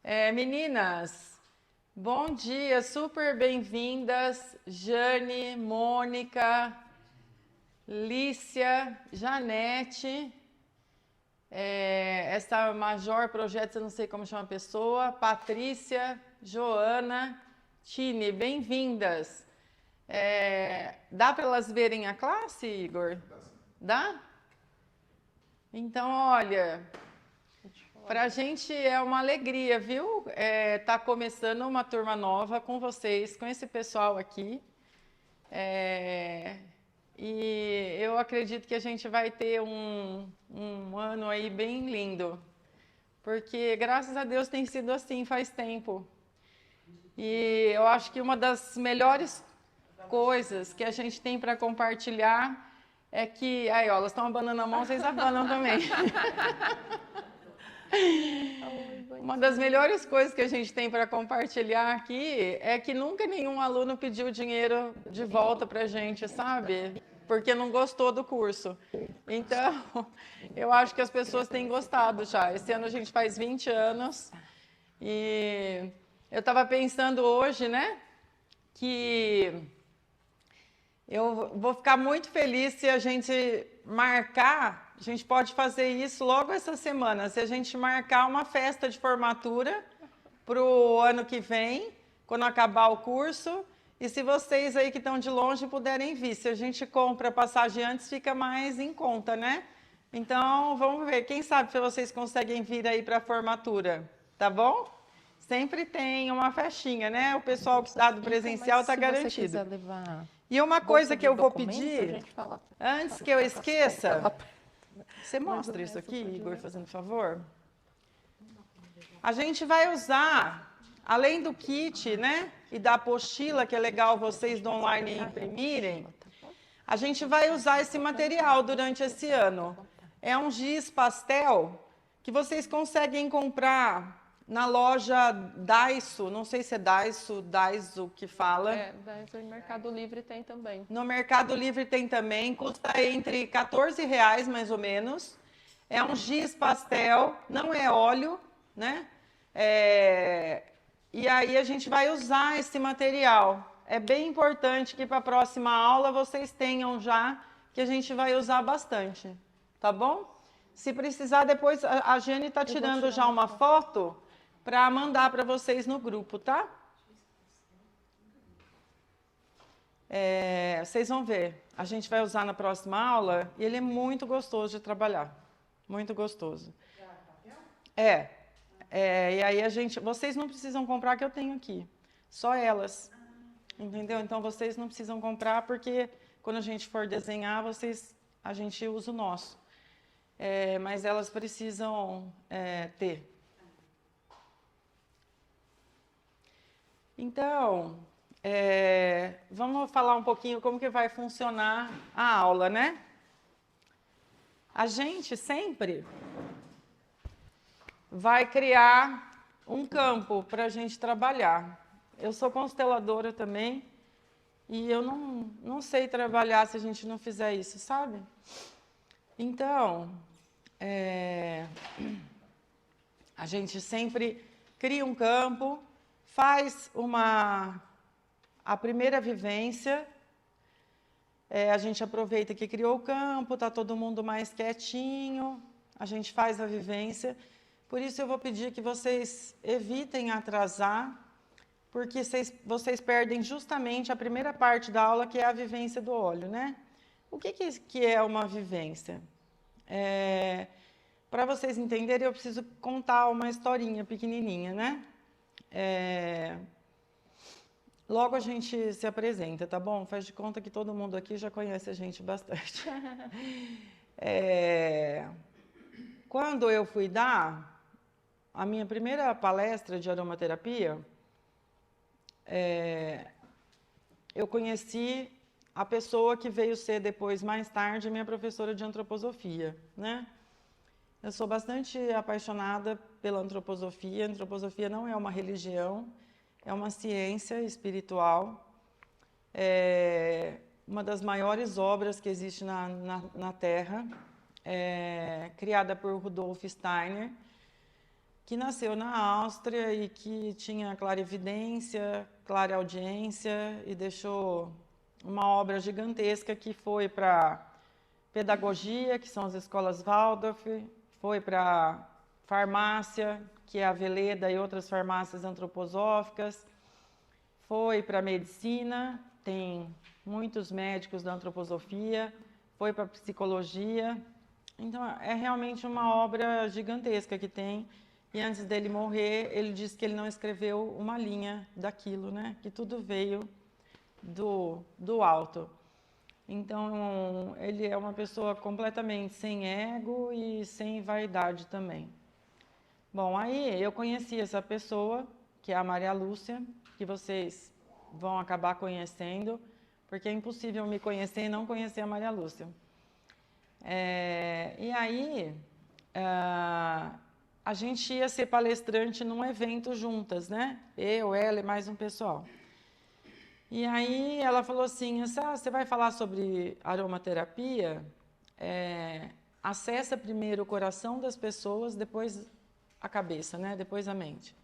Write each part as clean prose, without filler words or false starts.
Meninas, bom dia, super bem-vindas, Jane, Mônica, Lícia, Janete, essa Major Projetos, eu não sei como chama a pessoa, Patrícia, Joana, Tine, bem-vindas. Dá para elas verem a classe, Igor? Dá? Então, olha, para a gente é uma alegria, viu? Tá começando uma turma nova com vocês, com esse pessoal aqui. E eu acredito que a gente vai ter um ano aí bem lindo, porque graças a Deus tem sido assim faz tempo. E eu acho que uma das melhores coisas que a gente tem para compartilhar é que... Aí, ó, elas estão abanando a mão, vocês abanam também. Uma das melhores coisas que a gente tem para compartilhar aqui é que nunca nenhum aluno pediu dinheiro de volta para a gente, sabe? Porque não gostou do curso. Então, eu acho que as pessoas têm gostado já. Esse ano a gente faz 20 anos e eu estava pensando hoje, né, que eu vou ficar muito feliz se a gente marcar, a gente pode fazer isso logo essa semana, se a gente marcar uma festa de formatura para o ano que vem, quando acabar o curso, e se vocês aí que estão de longe puderem vir, se a gente compra a passagem antes, fica mais em conta, né? Então, vamos ver, quem sabe se vocês conseguem vir aí para a formatura, tá bom? Sempre tem uma festinha, né? O pessoal que está do presencial está garantido. Se você quiser levar E uma coisa que eu vou documento, a pedir, gente fala. antes que eu esqueça, Fala. você mostra Mas o isso resto aqui, pode Igor, levar. fazendo favor? A gente vai usar, além do kit, né, e da apostila, que é legal vocês do online imprimirem, a gente vai usar esse material durante esse ano. É um giz pastel que vocês conseguem comprar na loja Daiso, não sei se é Daiso que fala. Daí o Mercado Livre tem também. No Mercado Livre tem também, custa entre R$ 14 mais ou menos. É um giz pastel, não é óleo, né? E aí a gente vai usar esse material. É bem importante que para a próxima aula vocês tenham já, que a gente vai usar bastante, tá bom? Se precisar, depois a Jane está tirando já uma foto para mandar para vocês no grupo, tá? Vocês vão ver, a gente vai usar na próxima aula e ele é muito gostoso de trabalhar, muito gostoso. E aí vocês não precisam comprar que eu tenho aqui, só elas, entendeu? Então vocês não precisam comprar porque quando a gente for desenhar, a gente usa o nosso, mas elas precisam ter. Então, vamos falar um pouquinho como que vai funcionar a aula, né? A gente sempre vai criar um campo para a gente trabalhar. Eu sou consteladora também e eu não sei trabalhar se a gente não fizer isso, sabe? Então, a gente sempre cria um campo, faz a primeira vivência, a gente aproveita que criou o campo, está todo mundo mais quietinho, a gente faz a vivência. Por isso eu vou pedir que vocês evitem atrasar, porque vocês perdem justamente a primeira parte da aula, que é a vivência do óleo, né? O que é uma vivência? Para vocês entenderem, eu preciso contar uma historinha pequenininha, né? Logo a gente se apresenta, tá bom? Faz de conta que todo mundo aqui já conhece a gente bastante. Quando eu fui dar a minha primeira palestra de aromaterapia, eu conheci a pessoa que veio ser depois, mais tarde, minha professora de antroposofia, né? Eu sou bastante apaixonada pela antroposofia. A antroposofia não é uma religião, é uma ciência espiritual. É uma das maiores obras que existe na Terra, criada por Rudolf Steiner. que nasceu na Áustria e que tinha clarividência, clareaudiência e deixou uma obra gigantesca que foi para pedagogia, que são as escolas Waldorf, foi para farmácia, que é a Veleda e outras farmácias antroposóficas, foi para medicina, tem muitos médicos da antroposofia, foi para psicologia. Então, é realmente uma obra gigantesca que tem. E antes dele morrer, ele disse que ele não escreveu uma linha daquilo, né? Que tudo veio do alto. Então, ele é uma pessoa completamente sem ego e sem vaidade também. Bom, aí eu conheci essa pessoa, que é a Maria Lúcia, que vocês vão acabar conhecendo, porque é impossível me conhecer e não conhecer a Maria Lúcia. E aí, a gente ia ser palestrante num evento juntas, né? Eu, ela e mais um pessoal. E aí ela falou assim, você vai falar sobre aromaterapia? Acessa primeiro o coração das pessoas, depois a cabeça, né? Depois a mente.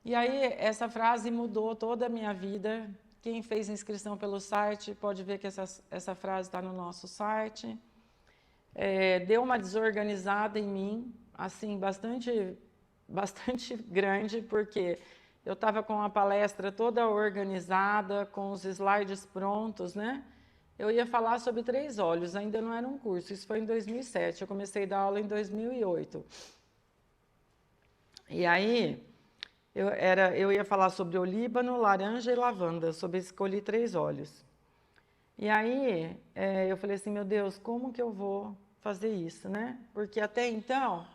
E aí essa frase mudou toda a minha vida. Quem fez inscrição pelo site pode ver que essa frase está no nosso site. Deu uma desorganizada em mim, assim, bastante grande, porque eu estava com a palestra toda organizada, com os slides prontos, né? Eu ia falar sobre 3 óleos, ainda não era um curso, isso foi em 2007, eu comecei a dar aula em 2008. E aí, eu ia falar sobre olíbano, laranja e lavanda, escolhi 3 óleos. E aí, eu falei assim, meu Deus, como que eu vou fazer isso, né? Porque até então,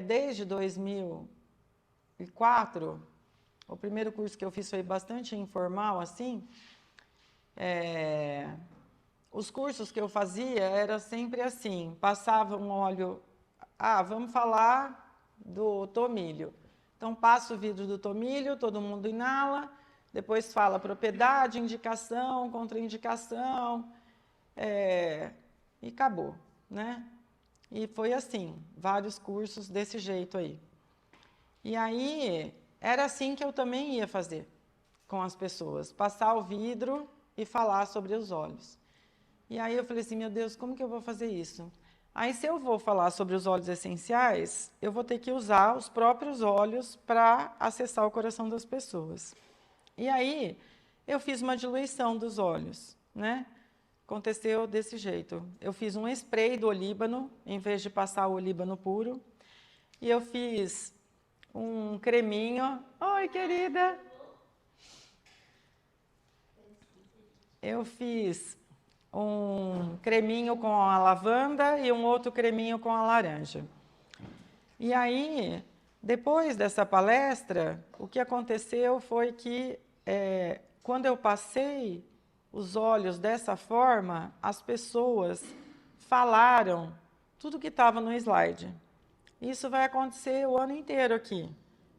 desde 2004, o primeiro curso que eu fiz foi bastante informal, assim. Os cursos que eu fazia era sempre assim, passava um óleo, vamos falar do tomilho. Então, passa o vidro do tomilho, todo mundo inala, depois fala propriedade, indicação, contraindicação, e acabou, né? E foi assim, vários cursos desse jeito aí. E aí, era assim que eu também ia fazer com as pessoas, passar o vidro e falar sobre os óleos. E aí eu falei assim, meu Deus, como que eu vou fazer isso? Aí, se eu vou falar sobre os óleos essenciais, eu vou ter que usar os próprios óleos para acessar o coração das pessoas. E aí, eu fiz uma diluição dos óleos, né? Aconteceu desse jeito. Eu fiz um spray do olíbano, em vez de passar o olíbano puro. E eu fiz um creminho. Oi, querida! Eu fiz um creminho com a lavanda e um outro creminho com a laranja. E aí, depois dessa palestra, o que aconteceu foi que, quando eu passei os óleos dessa forma, as pessoas falaram tudo que estava no slide. Isso vai acontecer o ano inteiro aqui.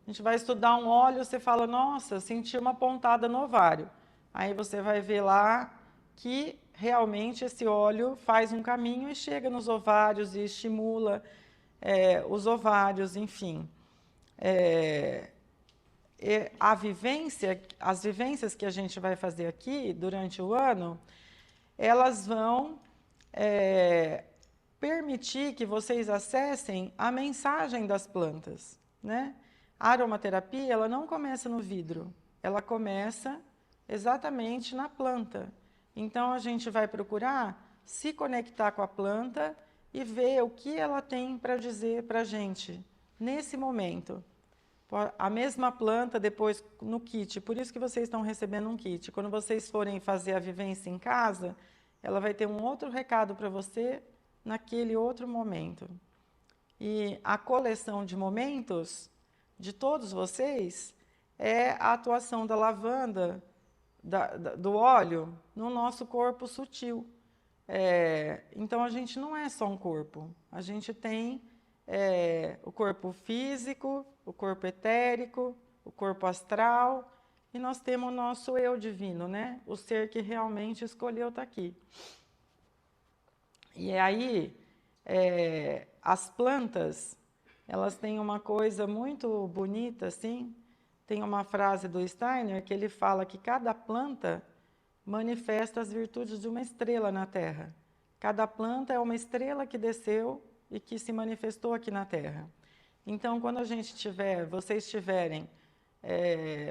A gente vai estudar um óleo, você fala, nossa, senti uma pontada no ovário. Aí você vai ver lá que realmente esse óleo faz um caminho e chega nos ovários e estimula os ovários, enfim. As vivências que a gente vai fazer aqui durante o ano, elas vão permitir que vocês acessem a mensagem das plantas, né? A aromaterapia, ela não começa no vidro, ela começa exatamente na planta. Então, a gente vai procurar se conectar com a planta e ver o que ela tem para dizer para a gente nesse momento. A mesma planta depois no kit, por isso que vocês estão recebendo um kit. Quando vocês forem fazer a vivência em casa, ela vai ter um outro recado para você naquele outro momento. E a coleção de momentos de todos vocês é a atuação da lavanda, do óleo, no nosso corpo sutil. Então, a gente não é só um corpo. A gente tem o corpo físico, o corpo etérico, o corpo astral, e nós temos o nosso eu divino, né? O ser que realmente escolheu estar aqui. E aí, as plantas, elas têm uma coisa muito bonita, assim. Tem uma frase do Steiner que ele fala que cada planta manifesta as virtudes de uma estrela na Terra. Cada planta é uma estrela que desceu e que se manifestou aqui na Terra. Então, quando a gente tiver, vocês tiverem,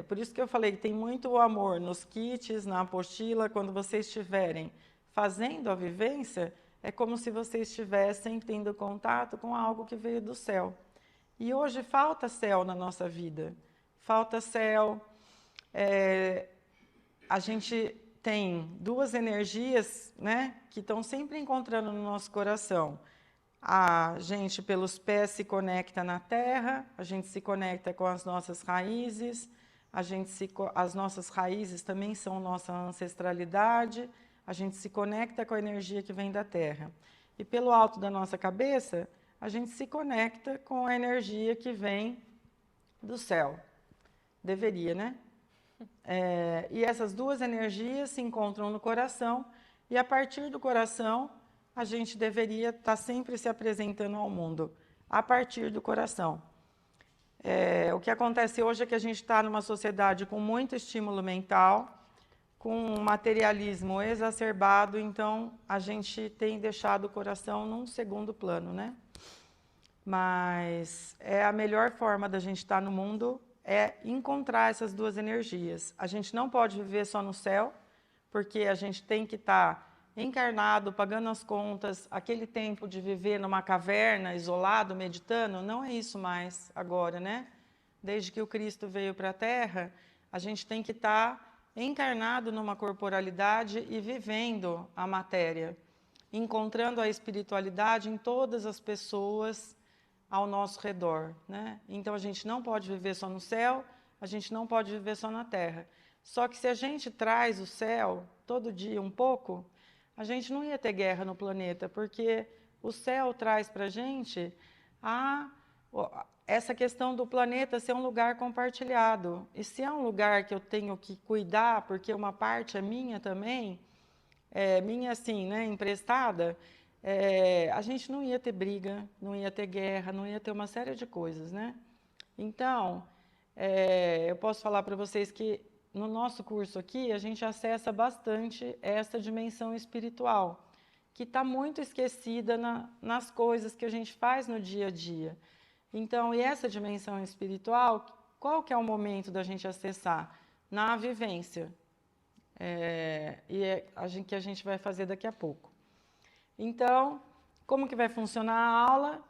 por isso que eu falei que tem muito amor nos kits, na apostila, quando vocês estiverem fazendo a vivência, é como se vocês estivessem tendo contato com algo que veio do céu. E hoje falta céu na nossa vida, falta céu. A gente tem duas energias, né, que estão sempre encontrando no nosso coração. A gente, pelos pés, se conecta na terra, a gente se conecta com as nossas raízes, as nossas raízes também são nossa ancestralidade, a gente se conecta com a energia que vem da terra. E pelo alto da nossa cabeça, a gente se conecta com a energia que vem do céu. Deveria, né? E essas duas energias se encontram no coração, e a partir do coração, a gente deveria estar sempre se apresentando ao mundo, a partir do coração. O que acontece hoje é que a gente está numa sociedade com muito estímulo mental, com um materialismo exacerbado, então a gente tem deixado o coração num segundo plano, né? Mas a melhor forma da gente estar no mundo é encontrar essas duas energias. A gente não pode viver só no céu, porque a gente tem que estar encarnado, pagando as contas. Aquele tempo de viver numa caverna, isolado, meditando, não é isso mais agora, né? Desde que o Cristo veio para a Terra, a gente tem que estar encarnado numa corporalidade e vivendo a matéria, encontrando a espiritualidade em todas as pessoas ao nosso redor, né? Então a gente não pode viver só no céu, a gente não pode viver só na terra. Só que se a gente traz o céu todo dia um pouco, a gente não ia ter guerra no planeta, porque o céu traz para a gente essa questão do planeta ser um lugar compartilhado. E se é um lugar que eu tenho que cuidar, porque uma parte é minha também, minha assim, né, emprestada, a gente não ia ter briga, não ia ter guerra, não ia ter uma série de coisas, né? Então, eu posso falar para vocês que no nosso curso aqui, a gente acessa bastante essa dimensão espiritual, que está muito esquecida nas coisas que a gente faz no dia a dia. Então, e essa dimensão espiritual, qual que é o momento da gente acessar? Na vivência. Que a gente vai fazer daqui a pouco. Então, como que vai funcionar a aula?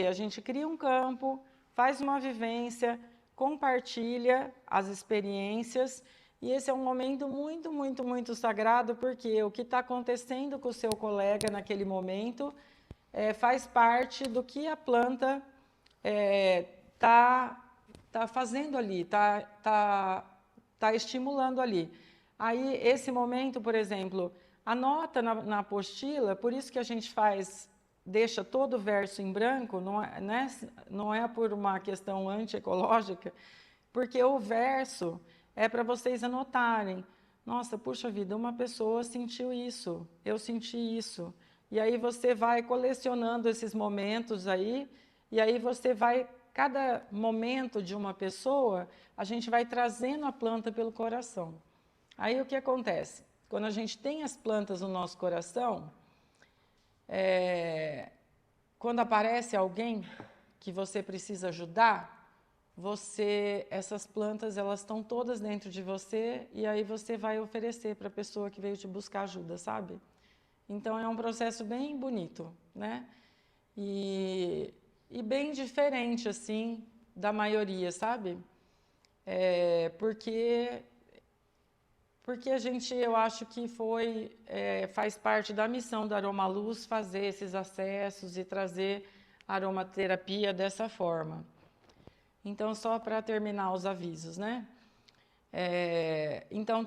A gente cria um campo, faz uma vivência, compartilha as experiências, e esse é um momento muito, muito, muito sagrado, porque o que está acontecendo com o seu colega naquele momento faz parte do que a planta tá fazendo ali, tá estimulando ali. Aí, esse momento, por exemplo, anota na apostila, por isso que a gente deixa todo o verso em branco, não é por uma questão antiecológica, porque o verso é para vocês anotarem. Nossa, puxa vida, uma pessoa sentiu isso, eu senti isso. E aí você vai colecionando esses momentos aí, e aí você vai, cada momento de uma pessoa, a gente vai trazendo a planta pelo coração. Aí o que acontece? Quando a gente tem as plantas no nosso coração, quando aparece alguém que você precisa ajudar, essas plantas, elas estão todas dentro de você, e aí você vai oferecer para a pessoa que veio te buscar ajuda, sabe? Então é um processo bem bonito, né? E bem diferente, assim, da maioria, sabe? Porque eu acho que faz parte da missão da Aromaluz fazer esses acessos e trazer a aromaterapia dessa forma. Então, só para terminar os avisos, né? Então,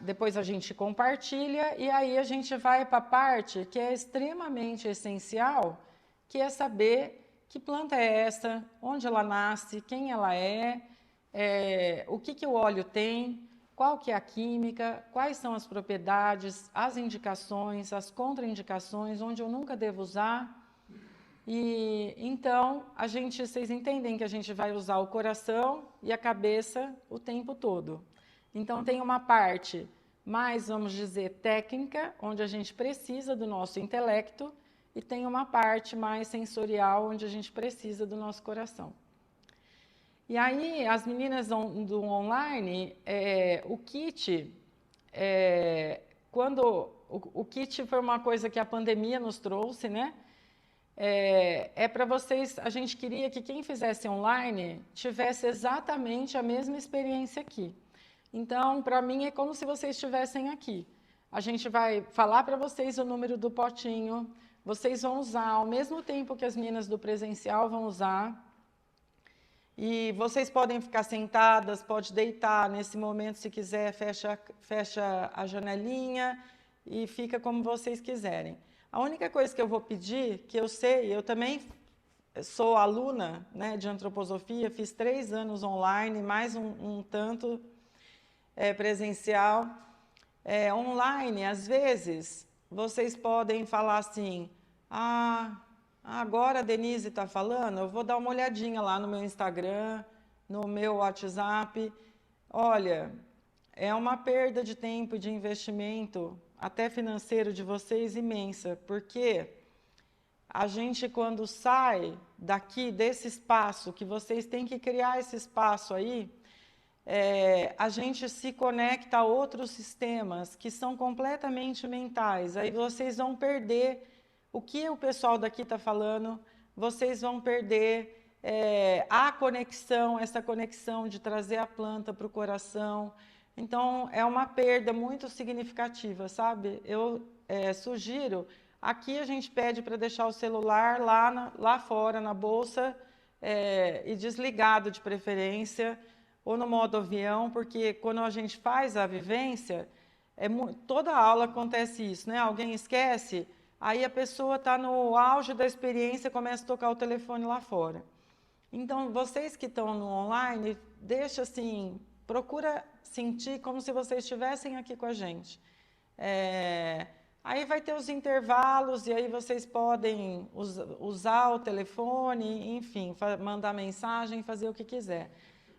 depois a gente compartilha, e aí a gente vai para a parte que é extremamente essencial, que é saber que planta é essa, onde ela nasce, quem ela o que o óleo tem, qual que é a química, quais são as propriedades, as indicações, as contraindicações, onde eu nunca devo usar. E então, vocês entendem que a gente vai usar o coração e a cabeça o tempo todo. Então, tem uma parte mais, vamos dizer, técnica, onde a gente precisa do nosso intelecto, e tem uma parte mais sensorial, onde a gente precisa do nosso coração. E aí, as meninas do online, o kit, o kit foi uma coisa que a pandemia nos trouxe, né? Para vocês, a gente queria que quem fizesse online tivesse exatamente a mesma experiência aqui. Então, para mim, é como se vocês estivessem aqui. A gente vai falar para vocês o número do potinho, vocês vão usar ao mesmo tempo que as meninas do presencial vão usar. E vocês podem ficar sentadas, pode deitar nesse momento, se quiser, fecha a janelinha e fica como vocês quiserem. A única coisa que eu vou pedir, que eu sei, eu também sou aluna, né, de antroposofia, fiz 3 anos online, mais um tanto presencial. Online, às vezes, vocês podem falar assim, agora a Denise está falando, eu vou dar uma olhadinha lá no meu Instagram, no meu WhatsApp. Olha, é uma perda de tempo e de investimento, até financeiro de vocês, imensa, porque a gente, quando sai daqui, desse espaço, que vocês têm que criar esse espaço aí, a gente se conecta a outros sistemas que são completamente mentais. Aí vocês vão perder o que o pessoal daqui está falando, vocês vão perder a conexão, essa conexão de trazer a planta para o coração. Então, é uma perda muito significativa, sabe? Eu sugiro, aqui a gente pede para deixar o celular lá fora, na bolsa, e desligado de preferência, ou no modo avião, porque quando a gente faz a vivência, toda aula acontece isso, né? Alguém esquece, aí a pessoa está no auge da experiência e começa a tocar o telefone lá fora. Então, vocês que estão no online, deixa assim, procura sentir como se vocês estivessem aqui com a gente. Aí vai ter os intervalos e aí vocês podem usar o telefone, enfim, mandar mensagem, fazer o que quiser.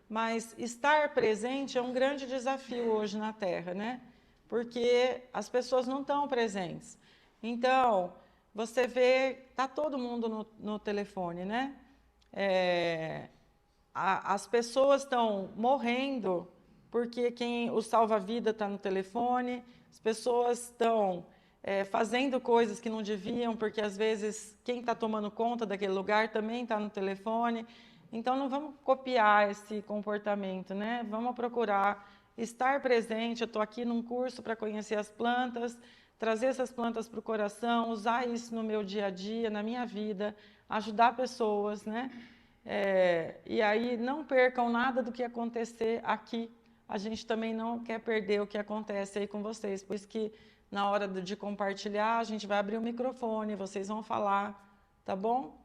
Mas estar presente é um grande desafio hoje na Terra, né? Porque as pessoas não estão presentes. Então, você vê, está todo mundo no telefone, né? As pessoas estão morrendo porque o salva-vida está no telefone, as pessoas estão fazendo coisas que não deviam, porque às vezes quem está tomando conta daquele lugar também está no telefone. Então, não vamos copiar esse comportamento, né? Vamos procurar estar presente. Eu estou aqui num curso para conhecer as plantas, trazer essas plantas para o coração, usar isso no meu dia a dia, na minha vida, ajudar pessoas, né? E aí, não percam nada do que acontecer aqui. A gente também não quer perder o que acontece aí com vocês, por isso que na hora de compartilhar, a gente vai abrir o microfone, vocês vão falar, tá bom?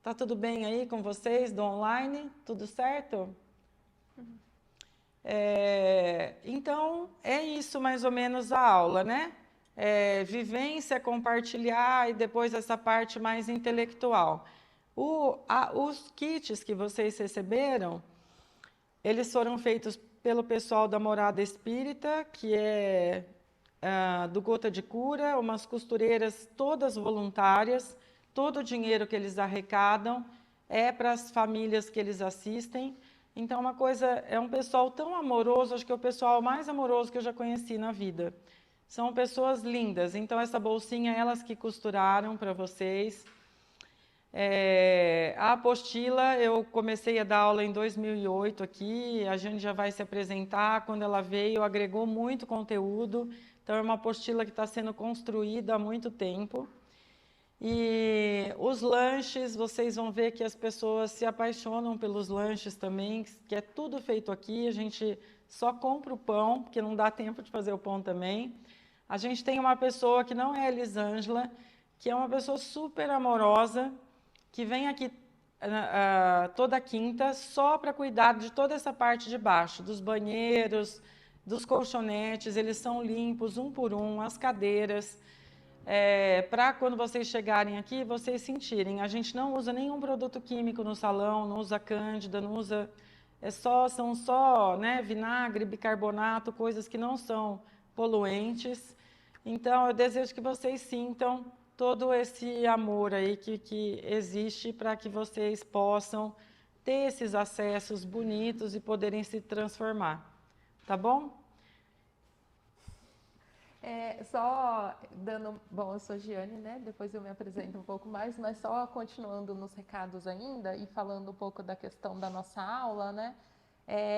Tá tudo bem aí com vocês, do online? Tudo certo? Então, é isso mais ou menos a aula, né? Vivência, compartilhar e depois essa parte mais intelectual. Os kits que vocês receberam, eles foram feitos pelo pessoal da Morada Espírita, que é do Gota de Cura, umas costureiras todas voluntárias. Todo o dinheiro que eles arrecadam é para as famílias que eles assistem. Então, é um pessoal tão amoroso, acho que é o pessoal mais amoroso que eu já conheci na vida. São pessoas lindas. Então, essa bolsinha, elas que costuraram para vocês. A apostila, eu comecei a dar aula em 2008 aqui, a gente já vai se apresentar. Quando ela veio, agregou muito conteúdo. Então, é uma apostila que está sendo construída há muito tempo. E os lanches, vocês vão ver que as pessoas se apaixonam pelos lanches também, que é tudo feito aqui, a gente só compra o pão, porque não dá tempo de fazer o pão também. A gente tem uma pessoa que não é a Elisângela, que é uma pessoa super amorosa, que vem aqui toda quinta só para cuidar de toda essa parte de baixo, dos banheiros, dos colchonetes, eles são limpos um por um, as cadeiras. para quando vocês chegarem aqui, vocês sentirem. A gente não usa nenhum produto químico no salão, não usa cândida, não usa... são só, né, vinagre, bicarbonato, coisas que não são poluentes. Então, eu desejo que vocês sintam todo esse amor aí que existe para que vocês possam ter esses acessos bonitos e poderem se transformar. Tá bom? Só dando... Bom, eu sou Giane, né? Depois eu me apresento um pouco mais, mas só continuando nos recados ainda e falando um pouco da questão da nossa aula, né?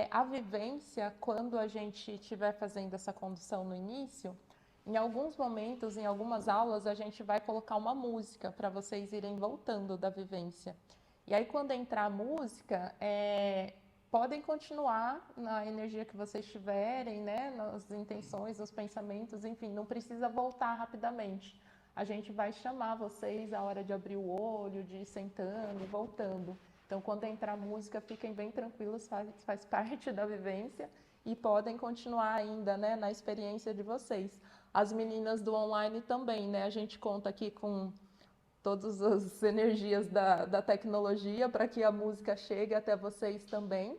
A vivência, quando a gente estiver fazendo essa condução no início, em alguns momentos, em algumas aulas, a gente vai colocar uma música para vocês irem voltando da vivência. E aí, quando entrar a música, podem continuar na energia que vocês tiverem, né? Nas intenções, nos pensamentos, enfim, não precisa voltar rapidamente. A gente vai chamar vocês a hora de abrir o olho, de ir sentando, voltando. Então, quando entrar a música, fiquem bem tranquilos, faz parte da vivência e podem continuar ainda, né, na experiência de vocês. As meninas do online também, né? A gente conta aqui com todas as energias da tecnologia para que a música chegue até vocês também.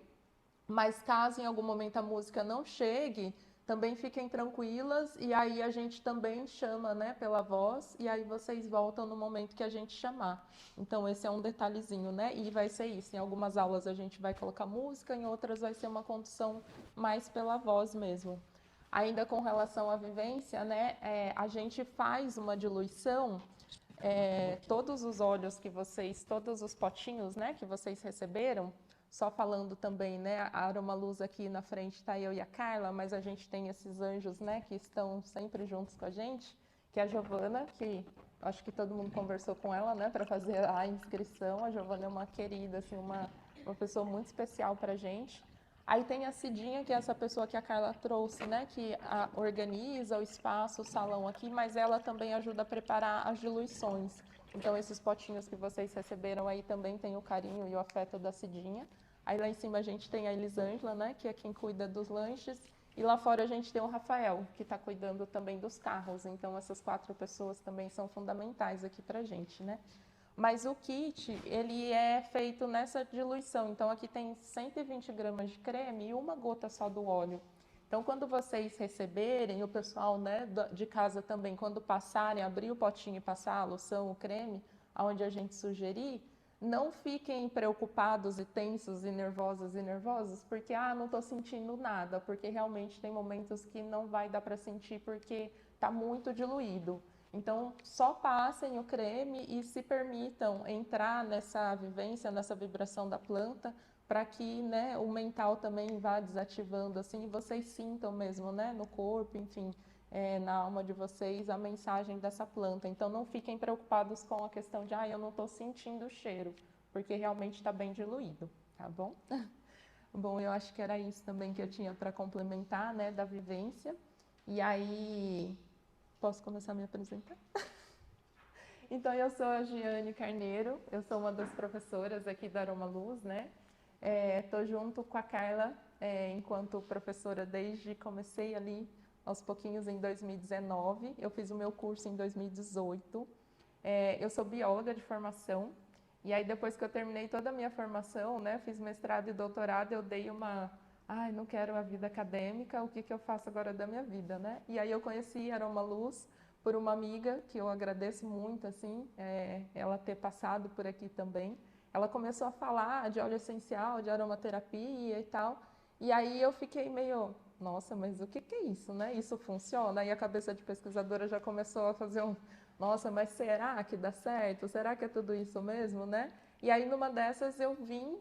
Mas caso em algum momento a música não chegue, também fiquem tranquilas e aí a gente também chama, né, pela voz e aí vocês voltam no momento que a gente chamar. Então esse é um detalhezinho, né? E vai ser isso. Em algumas aulas a gente vai colocar música, em outras vai ser uma condução mais pela voz mesmo. Ainda com relação à vivência, né, a gente faz uma diluição. Todos os óleos que vocês, todos os potinhos, né, que vocês receberam, só falando também, né, a Aromaluz aqui na frente está eu e a Carla, mas a gente tem esses anjos, né, que estão sempre juntos com a gente, que é a Giovana, que acho que todo mundo conversou com ela, né, para fazer a inscrição. A Giovana é uma querida, assim, uma pessoa muito especial para a gente. Aí tem a Cidinha, que é essa pessoa que a Carla trouxe, né, que organiza o espaço, o salão aqui, mas ela também ajuda a preparar as diluições. Então, esses potinhos que vocês receberam aí também tem o carinho e o afeto da Cidinha. Aí lá em cima a gente tem a Elisângela, né, que é quem cuida dos lanches. E lá fora a gente tem o Rafael, que está cuidando também dos carros. Então, essas 4 pessoas também são fundamentais aqui para a gente, né? Mas o kit, ele é feito nessa diluição. Então, aqui tem 120 gramas de creme e uma gota só do óleo. Então, quando vocês receberem, o pessoal, né, de casa também, quando passarem, abrir o potinho e passar a loção, o creme, aonde a gente sugerir, não fiquem preocupados e tensos e nervosos, porque, não estou sentindo nada, porque realmente tem momentos que não vai dar para sentir porque está muito diluído. Então, só passem o creme e se permitam entrar nessa vivência, nessa vibração da planta, para que, né, o mental também vá desativando, assim, e vocês sintam mesmo, né, no corpo, enfim, na alma de vocês, a mensagem dessa planta. Então, não fiquem preocupados com a questão de, eu não estou sentindo o cheiro, porque realmente está bem diluído, tá bom? Bom, eu acho que era isso também que eu tinha para complementar, né, da vivência. E aí... Posso começar a me apresentar? Então, eu sou a Giane Carneiro, eu sou uma das professoras aqui da Aromaluz, né? Estou junto com a Carla, enquanto professora desde comecei ali aos pouquinhos em 2019. Eu fiz o meu curso em 2018. Eu sou bióloga de formação, e aí depois que eu terminei toda a minha formação, né, fiz mestrado e doutorado, eu dei uma... não quero a vida acadêmica, o que eu faço agora da minha vida, né? E aí eu conheci a Aromaluz por uma amiga, que eu agradeço muito, assim, ela ter passado por aqui também. Ela começou a falar de óleo essencial, de aromaterapia e tal, e aí eu fiquei meio, nossa, mas o que é isso, né? Isso funciona? Aí a cabeça de pesquisadora já começou a fazer nossa, mas será que dá certo? Será que é tudo isso mesmo, né? E aí numa dessas eu vim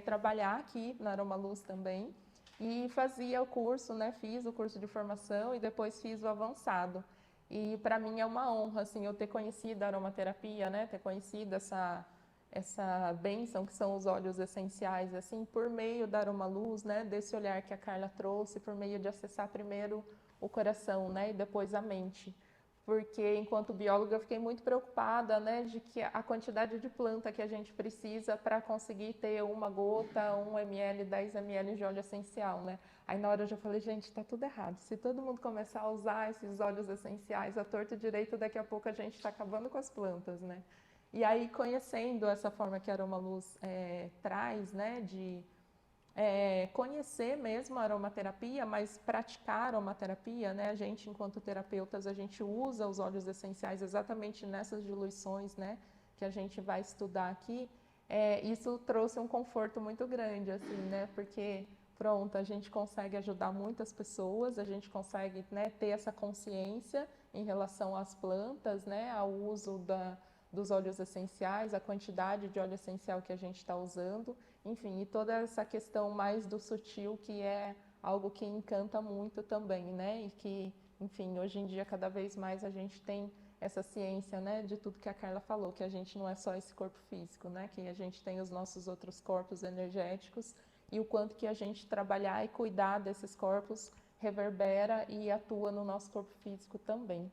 trabalhar aqui na Aromaluz também, e fazia o curso, né? Fiz o curso de formação e depois fiz o avançado. E para mim é uma honra, assim, eu ter conhecido a aromaterapia, né? Ter conhecido essa bênção que são os óleos essenciais, assim, por meio da Aromaluz, né? Desse olhar que a Carla trouxe, por meio de acessar primeiro o coração, né? E depois a mente. porque enquanto bióloga eu fiquei muito preocupada, né, de que a quantidade de planta que a gente precisa para conseguir ter uma gota, 1 ml, 10 ml de óleo essencial, né? Aí na hora eu já falei, gente, está tudo errado. Se todo mundo começar a usar esses óleos essenciais à torto e direito, daqui a pouco a gente está acabando com as plantas, né? E aí, conhecendo essa forma que a Aromaluz traz, né, de conhecer mesmo a aromaterapia, mas praticar aromaterapia, né? A gente, enquanto terapeutas, a gente usa os óleos essenciais exatamente nessas diluições, né, que a gente vai estudar aqui. Isso trouxe um conforto muito grande, assim, né? Porque, pronto, a gente consegue ajudar muitas pessoas, a gente consegue, né, ter essa consciência em relação às plantas, né, ao uso dos óleos essenciais, a quantidade de óleo essencial que a gente está usando, enfim, e toda essa questão mais do sutil, que é algo que encanta muito também, né? E que, enfim, hoje em dia cada vez mais a gente tem essa ciência, né, de tudo que a Carla falou, que a gente não é só esse corpo físico, né? Que a gente tem os nossos outros corpos energéticos e o quanto que a gente trabalhar e cuidar desses corpos reverbera e atua no nosso corpo físico também.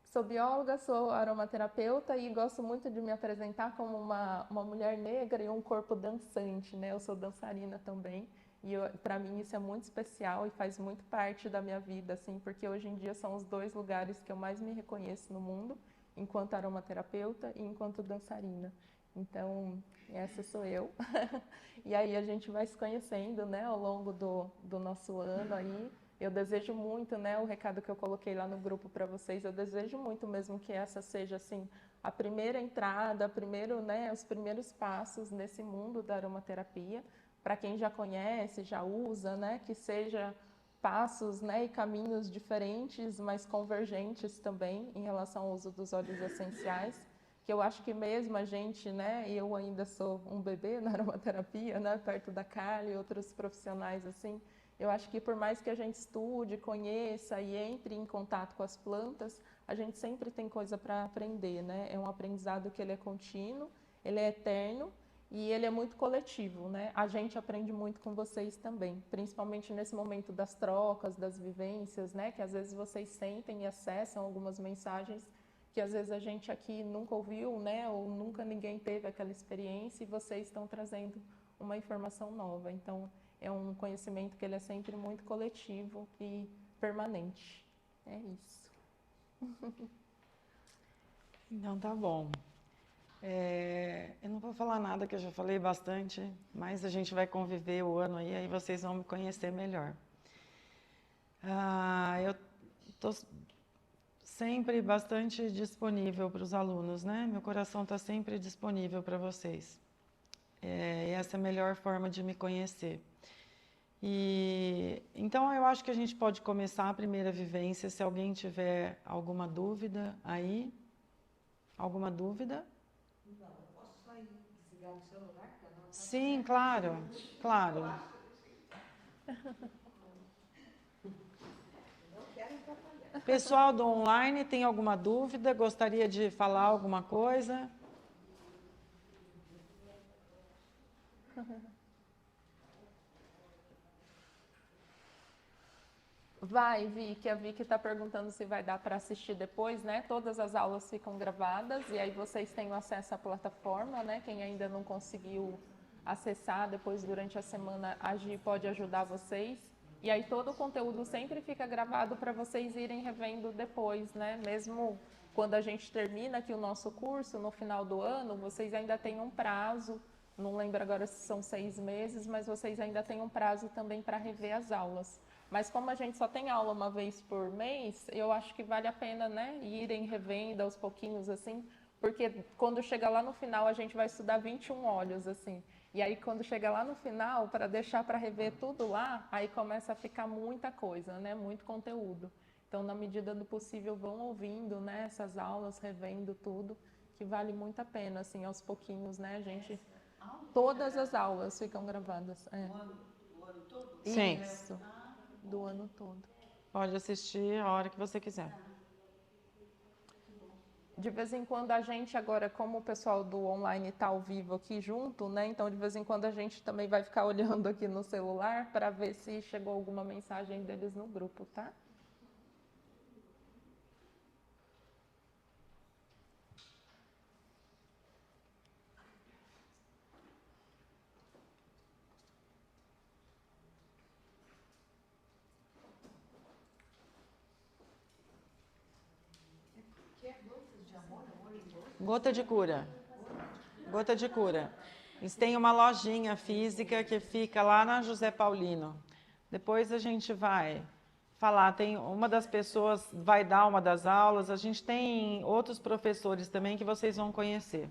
Sou bióloga, sou aromaterapeuta e gosto muito de me apresentar como uma mulher negra e um corpo dançante, né? Eu sou dançarina também e para mim isso é muito especial e faz muito parte da minha vida, assim, porque hoje em dia são os 2 lugares que eu mais me reconheço no mundo, enquanto aromaterapeuta e enquanto dançarina. Então, essa sou eu. E aí a gente vai se conhecendo, né, ao longo do nosso ano aí. Eu desejo muito, né, o recado que eu coloquei lá no grupo para vocês, eu desejo muito mesmo que essa seja, assim, a primeira entrada, né, os primeiros passos nesse mundo da aromaterapia, para quem já conhece, já usa, né, que seja passos, né, e caminhos diferentes, mas convergentes também em relação ao uso dos óleos essenciais, que eu acho que mesmo a gente, né, e eu ainda sou um bebê na aromaterapia, né, perto da Carla e outros profissionais assim, eu acho que por mais que a gente estude, conheça e entre em contato com as plantas, a gente sempre tem coisa para aprender, né? É um aprendizado que ele é contínuo, ele é eterno e ele é muito coletivo, né? A gente aprende muito com vocês também, principalmente nesse momento das trocas, das vivências, né? Que às vezes vocês sentem e acessam algumas mensagens que às vezes a gente aqui nunca ouviu, né? Ou nunca ninguém teve aquela experiência e vocês estão trazendo uma informação nova. Então, é um conhecimento que ele é sempre muito coletivo e permanente. É isso. Então tá bom. Eu não vou falar nada, que eu já falei bastante, mas a gente vai conviver o ano aí vocês vão me conhecer melhor. Eu estou sempre bastante disponível para os alunos, né? Meu coração está sempre disponível para vocês. Essa é a melhor forma de me conhecer. Então eu acho que a gente pode começar a primeira vivência. Se alguém tiver alguma dúvida aí, alguma dúvida? Não, eu posso sair, desligar o celular? Sim, claro, claro. Não quero atrapalhar. Pessoal do online, tem alguma dúvida? Gostaria de falar alguma coisa? Vai, Vicky. A Vicky está perguntando se vai dar para assistir depois, né? Todas as aulas ficam gravadas e aí vocês têm acesso à plataforma, né? Quem ainda não conseguiu acessar depois durante a semana, a Gi pode ajudar vocês. E aí todo o conteúdo sempre fica gravado para vocês irem revendo depois, né? Mesmo quando a gente termina aqui o nosso curso, no final do ano, vocês ainda têm um prazo, não lembro agora se são 6 meses, mas vocês ainda têm um prazo também para rever as aulas. Mas como a gente só tem aula uma vez por mês, eu acho que vale a pena, né, irem revendo aos pouquinhos, assim, porque quando chega lá no final a gente vai estudar 21 óleos, assim. E aí quando chega lá no final, para deixar para rever tudo lá, aí começa a ficar muita coisa, né, muito conteúdo. Então, na medida do possível, vão ouvindo, né, essas aulas, revendo tudo, que vale muito a pena, assim, aos pouquinhos, né, a gente... Todas as aulas ficam gravadas. O ano todo? Sim. Isso. Do ano todo. Pode assistir a hora que você quiser. De vez em quando a gente agora, como o pessoal do online está ao vivo aqui junto, né? Então de vez em quando a gente também vai ficar olhando aqui no celular para ver se chegou alguma mensagem deles no grupo, tá? Gota de Cura. Gota de Cura. Eles têm uma lojinha física que fica lá na José Paulino. Depois a gente vai falar, tem uma das pessoas vai dar uma das aulas, a gente tem outros professores também que vocês vão conhecer.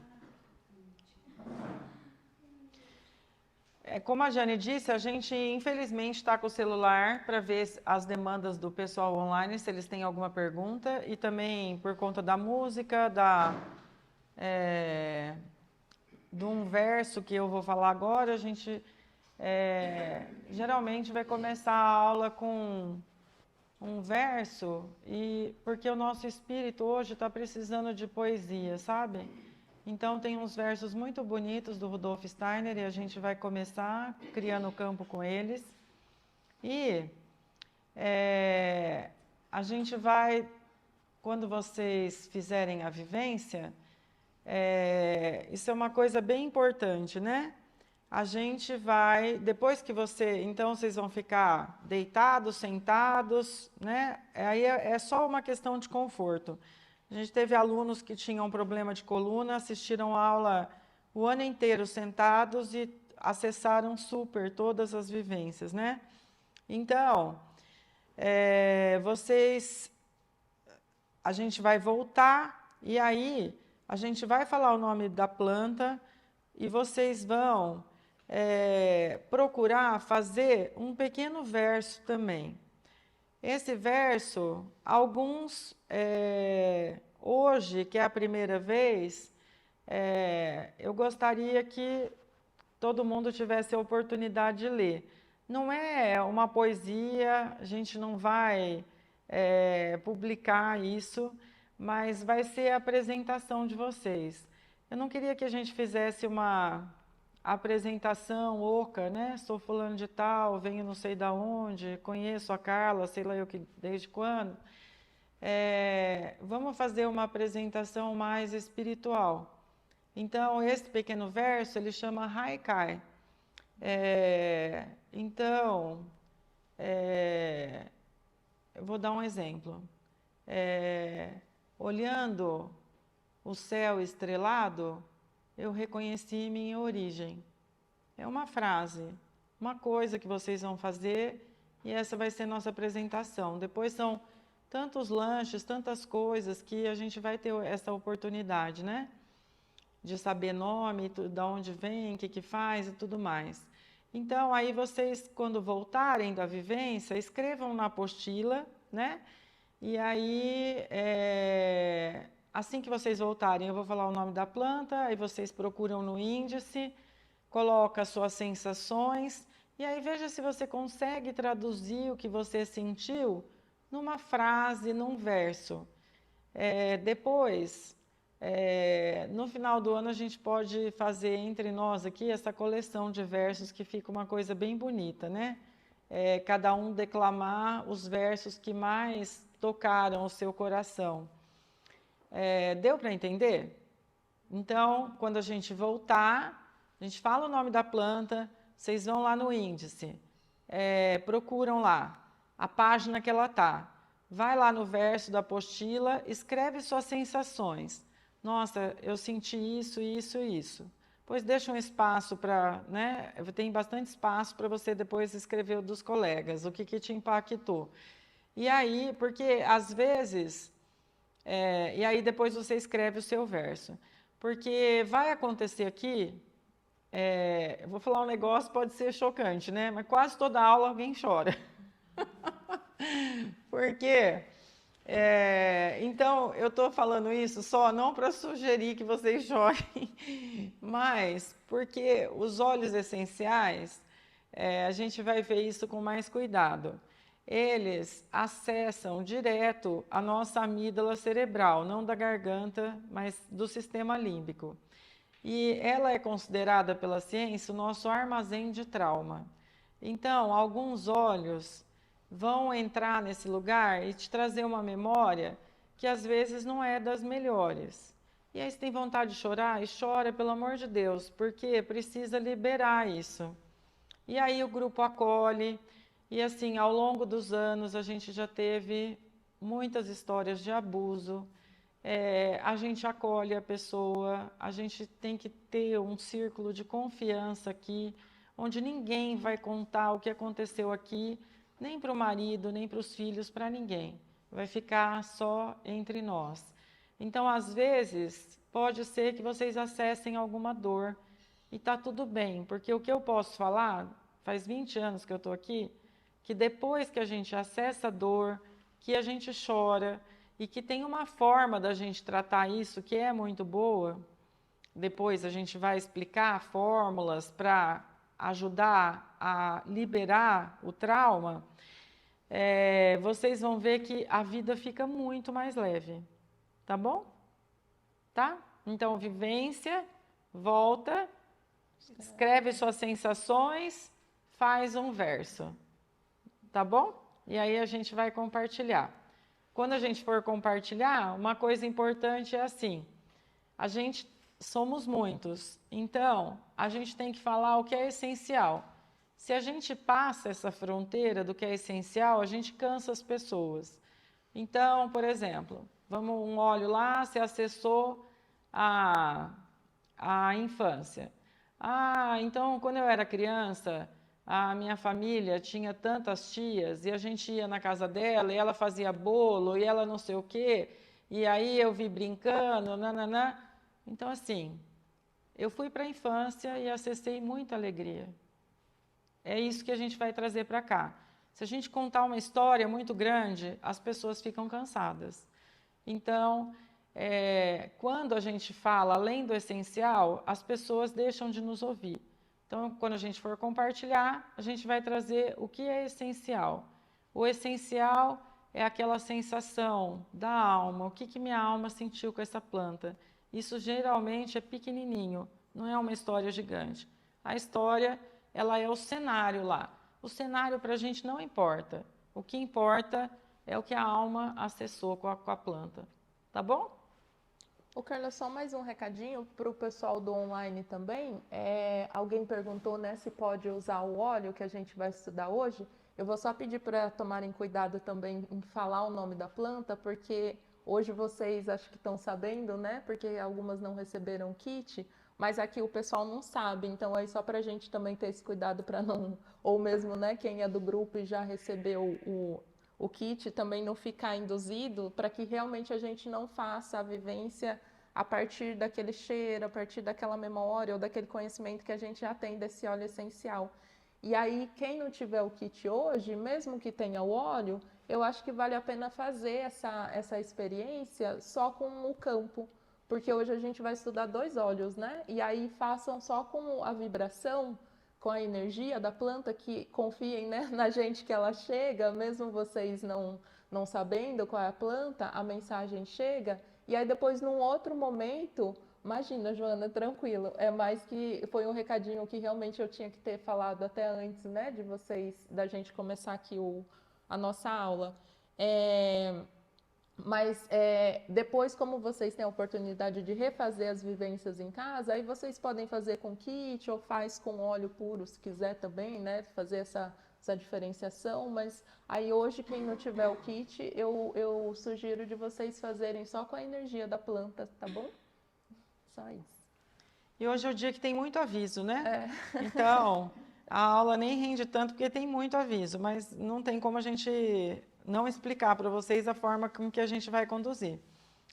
Como a Jane disse, a gente infelizmente está com o celular para ver as demandas do pessoal online, se eles têm alguma pergunta, e também por conta da música, de um verso que eu vou falar agora, a gente geralmente vai começar a aula com um verso, porque o nosso espírito hoje está precisando de poesia, sabe? Então tem uns versos muito bonitos do Rudolf Steiner e a gente vai começar criando o campo com eles. E a gente vai, quando vocês fizerem a vivência, isso é uma coisa bem importante, né? A gente vai, depois que então vocês vão ficar deitados, sentados, né? Aí é só uma questão de conforto. A gente teve alunos que tinham problema de coluna, assistiram a aula o ano inteiro sentados e acessaram super todas as vivências, né? Então, a gente vai voltar e aí a gente vai falar o nome da planta e vocês vão procurar fazer um pequeno verso também. Esse verso, alguns, hoje, que é a primeira vez, eu gostaria que todo mundo tivesse a oportunidade de ler. Não é uma poesia, a gente não vai publicar isso, mas vai ser a apresentação de vocês. Eu não queria que a gente fizesse uma apresentação oca, né? Sou fulano de tal, venho não sei da onde, conheço a Carla, sei lá eu que desde quando. Vamos fazer uma apresentação mais espiritual. Então, esse pequeno verso, ele chama Haikai. Então, eu vou dar um exemplo. Olhando o céu estrelado, eu reconheci minha origem. É uma frase, uma coisa que vocês vão fazer e essa vai ser nossa apresentação. Depois são tantos lanches, tantas coisas que a gente vai ter essa oportunidade, né? De saber nome, de onde vem, o que faz e tudo mais. Então, aí vocês, quando voltarem da vivência, escrevam na apostila, né? E aí, assim que vocês voltarem, eu vou falar o nome da planta, aí vocês procuram no índice, coloca as suas sensações, e aí veja se você consegue traduzir o que você sentiu numa frase, num verso. Depois, no final do ano, a gente pode fazer entre nós aqui essa coleção de versos que fica uma coisa bem bonita, né? Cada um declamar os versos que mais tocaram o seu coração. Deu para entender? Então, quando a gente voltar, a gente fala o nome da planta, vocês vão lá no índice, procuram lá a página que ela está. Vai lá no verso da apostila, escreve suas sensações. Nossa, eu senti isso, isso, isso. Pois deixa um espaço para, né? Tem bastante espaço para você depois escrever o dos colegas, o que te impactou. E aí, porque às vezes, e aí depois você escreve o seu verso. Porque vai acontecer aqui, eu vou falar um negócio, pode ser chocante, né? Mas quase toda aula alguém chora. Porque, então, eu estou falando isso só não para sugerir que vocês chorem, mas porque os óleos essenciais, a gente vai ver isso com mais cuidado. Eles acessam direto a nossa amígdala cerebral, não da garganta, mas do sistema límbico. E ela é considerada pela ciência o nosso armazém de trauma. Então, alguns óleos vão entrar nesse lugar e te trazer uma memória que às vezes não é das melhores. E aí você tem vontade de chorar? E chora, pelo amor de Deus, porque precisa liberar isso. E aí o grupo acolhe. E assim, ao longo dos anos, a gente já teve muitas histórias de abuso. a gente acolhe a pessoa, a gente tem que ter um círculo de confiança aqui, onde ninguém vai contar o que aconteceu aqui, nem para o marido, nem para os filhos, para ninguém. Vai ficar só entre nós. Então, às vezes, pode ser que vocês acessem alguma dor e está tudo bem, porque o que eu posso falar, faz 20 anos que eu estou aqui, que depois que a gente acessa a dor, que a gente chora e que tem uma forma da gente tratar isso que é muito boa, depois a gente vai explicar fórmulas para ajudar a liberar o trauma, vocês vão ver que a vida fica muito mais leve, tá bom? Tá? Então, vivência, volta, escreve suas sensações, faz um verso, tá bom? E aí a gente vai compartilhar. Quando a gente for compartilhar, uma coisa importante é assim, a gente somos muitos, então a gente tem que falar o que é essencial. Se a gente passa essa fronteira do que é essencial, a gente cansa as pessoas. Então, por exemplo, vamos um óleo lá, você acessou a infância. Então quando eu era criança, a minha família tinha tantas tias e a gente ia na casa dela e ela fazia bolo e ela não sei o quê, e aí eu vi brincando, nananã. Então, assim, eu fui para a infância e acessei muita alegria. É isso que a gente vai trazer para cá. Se a gente contar uma história muito grande, as pessoas ficam cansadas. Então, quando a gente fala além do essencial, as pessoas deixam de nos ouvir. Então, quando a gente for compartilhar, a gente vai trazer o que é essencial. O essencial é aquela sensação da alma, o que minha alma sentiu com essa planta. Isso geralmente é pequenininho, não é uma história gigante. A história, ela é o cenário lá. O cenário para a gente não importa. O que importa é o que a alma acessou com a planta. Tá bom? Ô, Carla, só mais um recadinho para o pessoal do online também. Alguém perguntou, né, se pode usar o óleo que a gente vai estudar hoje. Eu vou só pedir para tomarem cuidado também em falar o nome da planta, porque hoje vocês acho que estão sabendo, né? Porque algumas não receberam o kit, mas aqui o pessoal não sabe. Então, aí só para a gente também ter esse cuidado para não... Ou mesmo, né, quem é do grupo e já recebeu o kit também não ficar induzido, para que realmente a gente não faça a vivência a partir daquele cheiro, a partir daquela memória ou daquele conhecimento que a gente já tem desse óleo essencial. E aí, quem não tiver o kit hoje, mesmo que tenha o óleo, eu acho que vale a pena fazer essa experiência só com o campo, porque hoje a gente vai estudar 2 óleos, né? E aí façam só com a vibração, com a energia da planta, que confiem, né, na gente que ela chega, mesmo vocês não sabendo qual é a planta, a mensagem chega, e aí depois num outro momento, imagina, Joana, tranquilo, é mais que foi um recadinho que realmente eu tinha que ter falado até antes, né, de vocês, da gente começar aqui a nossa aula. Mas depois, como vocês têm a oportunidade de refazer as vivências em casa, aí vocês podem fazer com kit ou faz com óleo puro, se quiser também, né? Fazer essa diferenciação. Mas aí hoje, quem não tiver o kit, eu sugiro de vocês fazerem só com a energia da planta, tá bom? Só isso. E hoje é o dia que tem muito aviso, né? Então, a aula nem rende tanto porque tem muito aviso, mas não tem como a gente não explicar para vocês a forma com que a gente vai conduzir.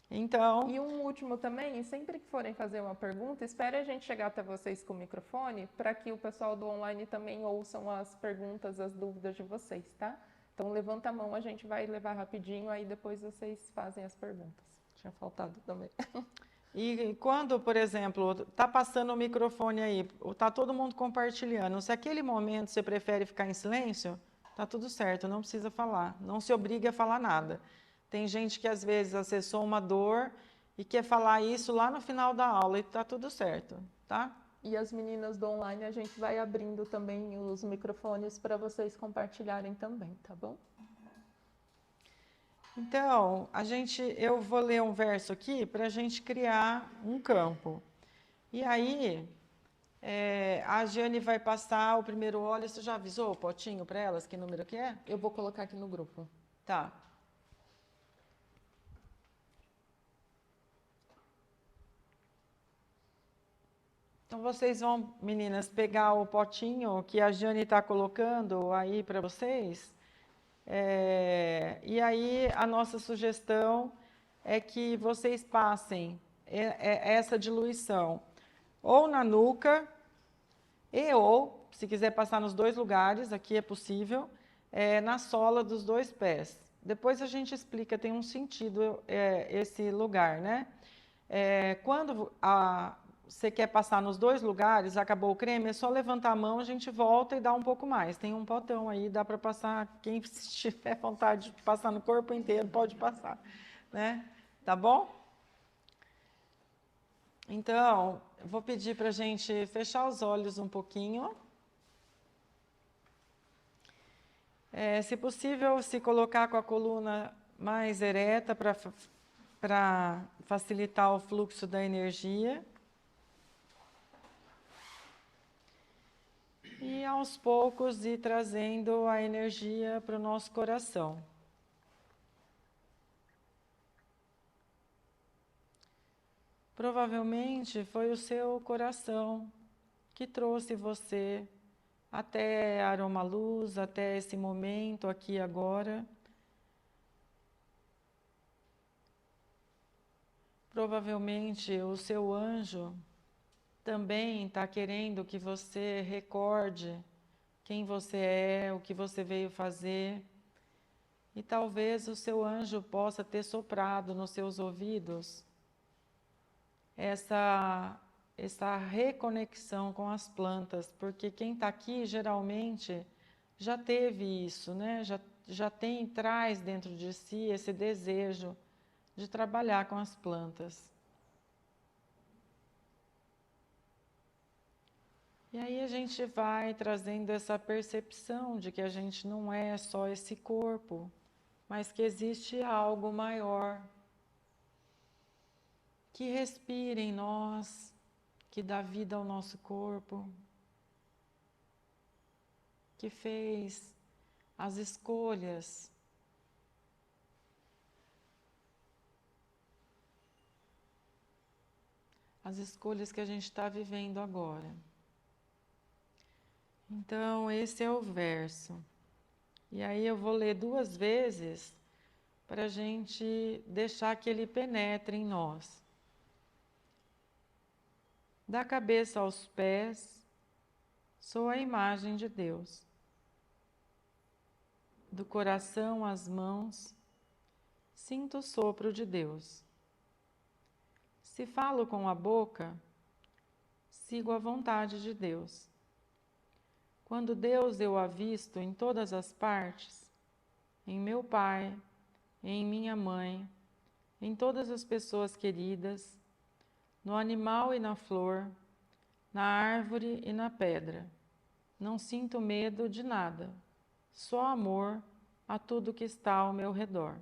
Então... E um último também, sempre que forem fazer uma pergunta, espere a gente chegar até vocês com o microfone para que o pessoal do online também ouçam as perguntas, as dúvidas de vocês, tá? Então levanta a mão, a gente vai levar rapidinho, aí depois vocês fazem as perguntas. Tinha faltado também. E quando, por exemplo, está passando o microfone aí, está todo mundo compartilhando, se aquele momento você prefere ficar em silêncio, está tudo certo, não precisa falar, não se obrigue a falar nada. Tem gente que às vezes acessou uma dor e quer falar isso lá no final da aula e está tudo certo, tá? E as meninas do online, a gente vai abrindo também os microfones para vocês compartilharem também, tá bom? Então, eu vou ler um verso aqui para a gente criar um campo. E aí, a Giane vai passar o primeiro óleo. Você já avisou o potinho para elas? Que número que é? Eu vou colocar aqui no grupo. Tá. Então, vocês vão, meninas, pegar o potinho que a Jane está colocando aí para vocês. E aí, a nossa sugestão é que vocês passem essa diluição ou na nuca, ou, se quiser passar nos dois lugares, aqui é possível, na sola dos dois pés. Depois a gente explica, tem um sentido esse lugar, né? Quando você quer passar nos dois lugares, acabou o creme, é só levantar a mão, a gente volta e dá um pouco mais. Tem um potão aí, dá para passar, quem tiver vontade de passar no corpo inteiro, pode passar, né? Tá bom? Então, eu vou pedir para a gente fechar os olhos um pouquinho. Se possível, se colocar com a coluna mais ereta para facilitar o fluxo da energia. E aos poucos ir trazendo a energia para o nosso coração. Provavelmente foi o seu coração que trouxe você até a Aromaluz, até esse momento aqui agora. Provavelmente o seu anjo também está querendo que você recorde quem você é, o que você veio fazer. E talvez o seu anjo possa ter soprado nos seus ouvidos essa reconexão com as plantas, porque quem está aqui geralmente já teve isso, né? Já traz dentro de si esse desejo de trabalhar com as plantas. E aí a gente vai trazendo essa percepção de que a gente não é só esse corpo, mas que existe algo maior que respira em nós, que dá vida ao nosso corpo, que fez as escolhas que a gente está vivendo agora. Então, esse é o verso. E aí eu vou ler 2 vezes para a gente deixar que ele penetre em nós. Da cabeça aos pés, sou a imagem de Deus. Do coração às mãos, sinto o sopro de Deus. Se falo com a boca, sigo a vontade de Deus. Quando Deus eu avisto em todas as partes, em meu pai, em minha mãe, em todas as pessoas queridas, no animal e na flor, na árvore e na pedra. Não sinto medo de nada, só amor a tudo que está ao meu redor.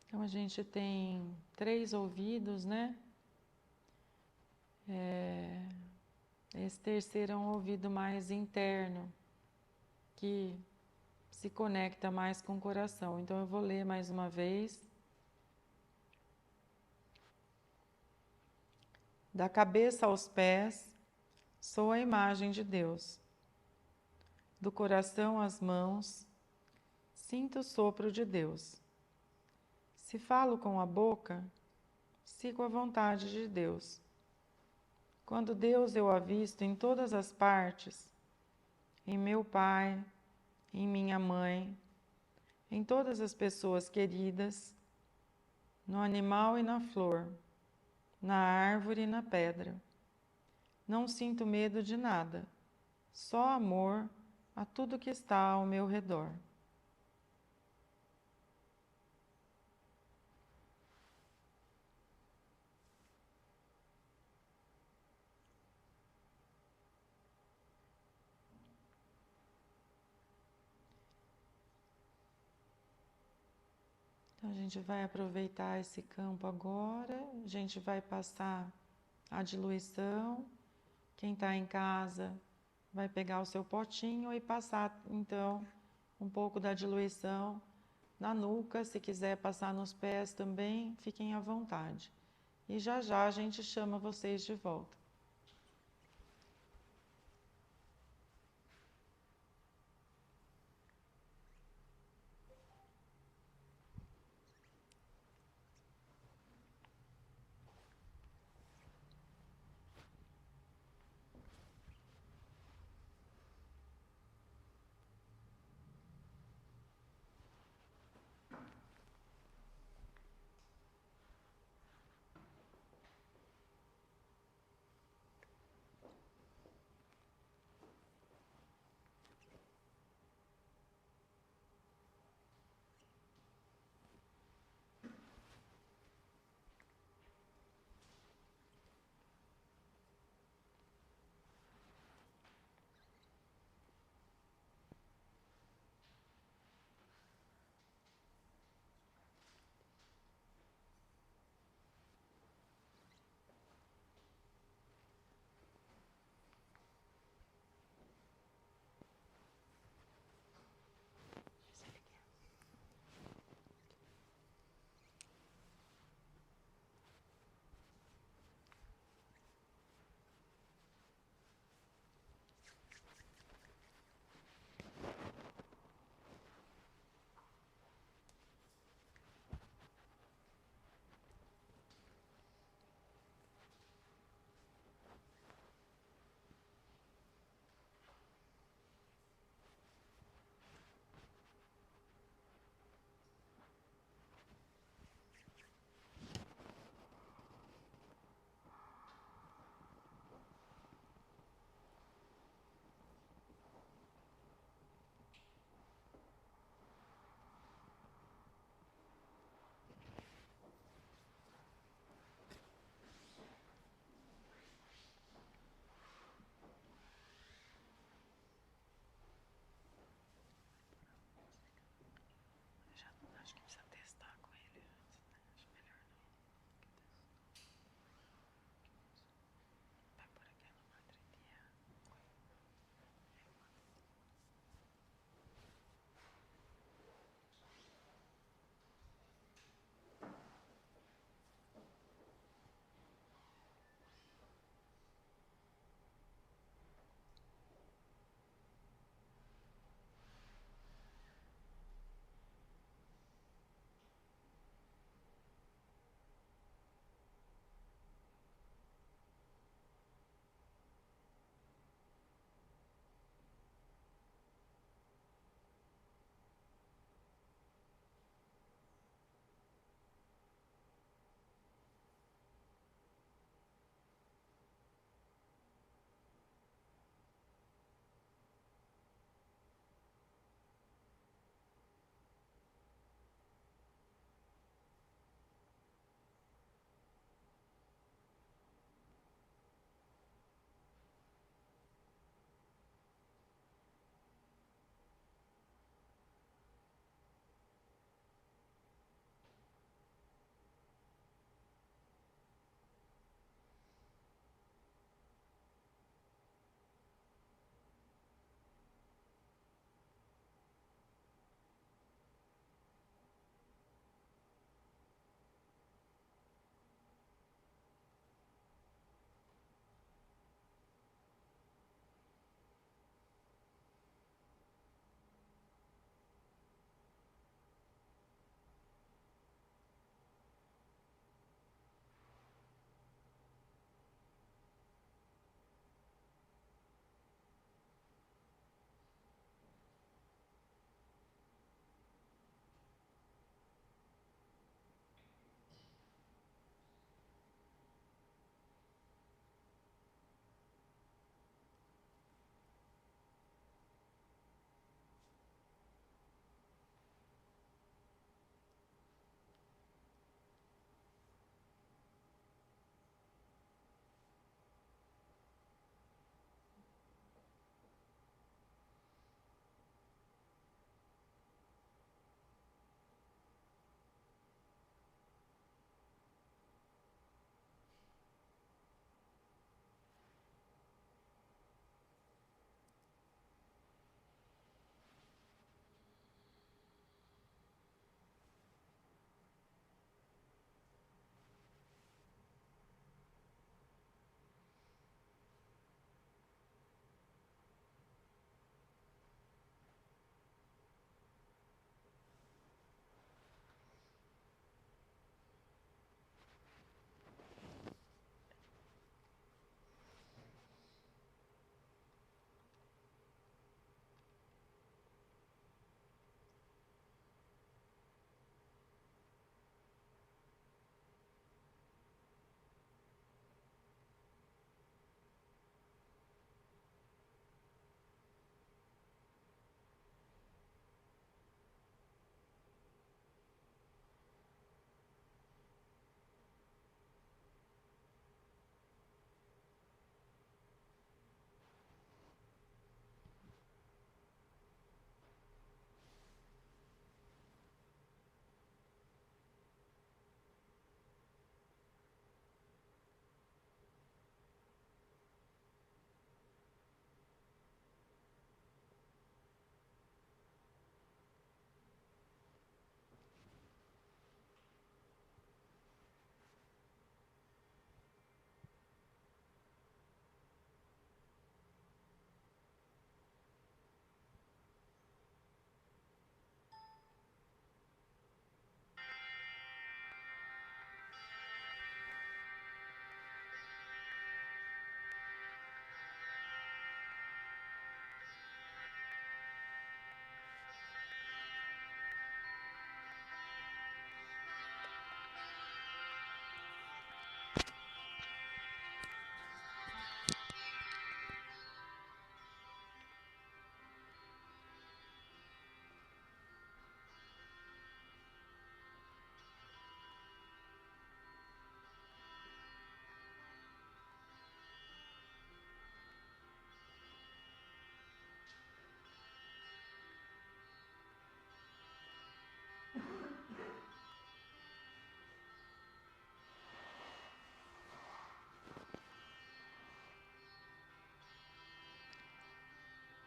Então a gente tem 3 ouvidos, né? Esse terceiro é um ouvido mais interno, que se conecta mais com o coração. Então eu vou ler mais uma vez. Da cabeça aos pés, sou a imagem de Deus. Do coração às mãos, sinto o sopro de Deus. Se falo com a boca, sigo a vontade de Deus. Quando Deus eu avisto em todas as partes, em meu pai, em minha mãe, em todas as pessoas queridas, no animal e na flor, na árvore e na pedra. Não sinto medo de nada, só amor a tudo que está ao meu redor. Então, a gente vai aproveitar esse campo agora, a gente vai passar a diluição. Quem está em casa vai pegar o seu potinho e passar, então, um pouco da diluição na nuca, se quiser passar nos pés também, fiquem à vontade. E já já a gente chama vocês de volta.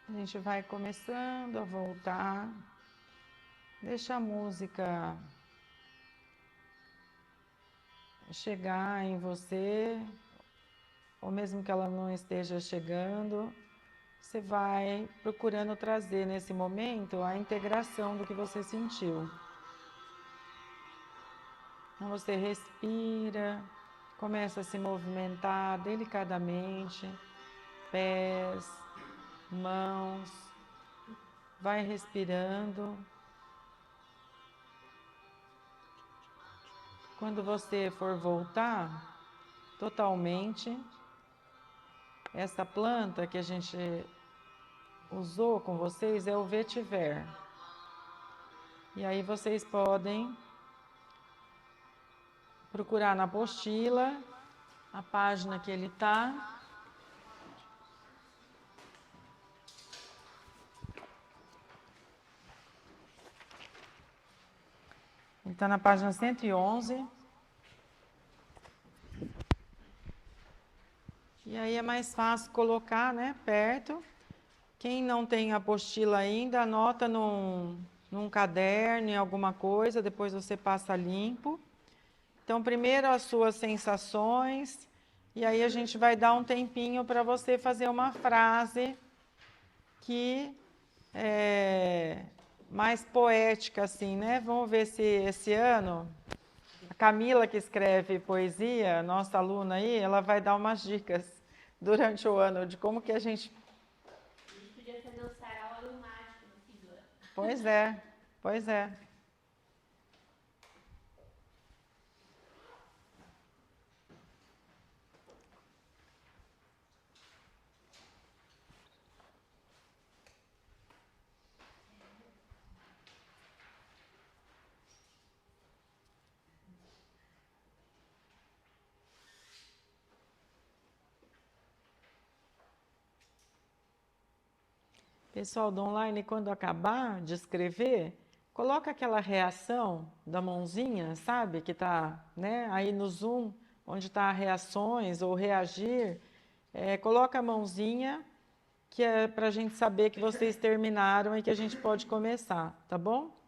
A gente vai começando a voltar. Deixa a música chegar em você, ou mesmo que ela não esteja chegando, você vai procurando trazer nesse momento a integração do que você sentiu. Então você respira, começa a se movimentar delicadamente, pés, mãos, vai respirando. Quando você for voltar totalmente, essa planta que a gente usou com vocês é o vetiver. E aí vocês podem procurar na apostila a página que ele está. Ele está na página 111. E aí é mais fácil colocar, né, perto. Quem não tem a apostila ainda, anota num caderno, em alguma coisa, depois você passa limpo. Então, primeiro as suas sensações, e aí a gente vai dar um tempinho para você fazer uma frase que é mais poética, assim, né? Vamos ver se esse ano a Camila, que escreve poesia, nossa aluna aí, ela vai dar umas dicas durante o ano de como que a gente... A gente podia fazer um sarau aromático no fim do ano. Pois é, pois é. Pessoal do online, quando acabar de escrever, coloca aquela reação da mãozinha, sabe? Que está, né, aí no Zoom, onde está reações ou reagir. Coloca a mãozinha, que é para a gente saber que vocês terminaram e que a gente pode começar, tá bom?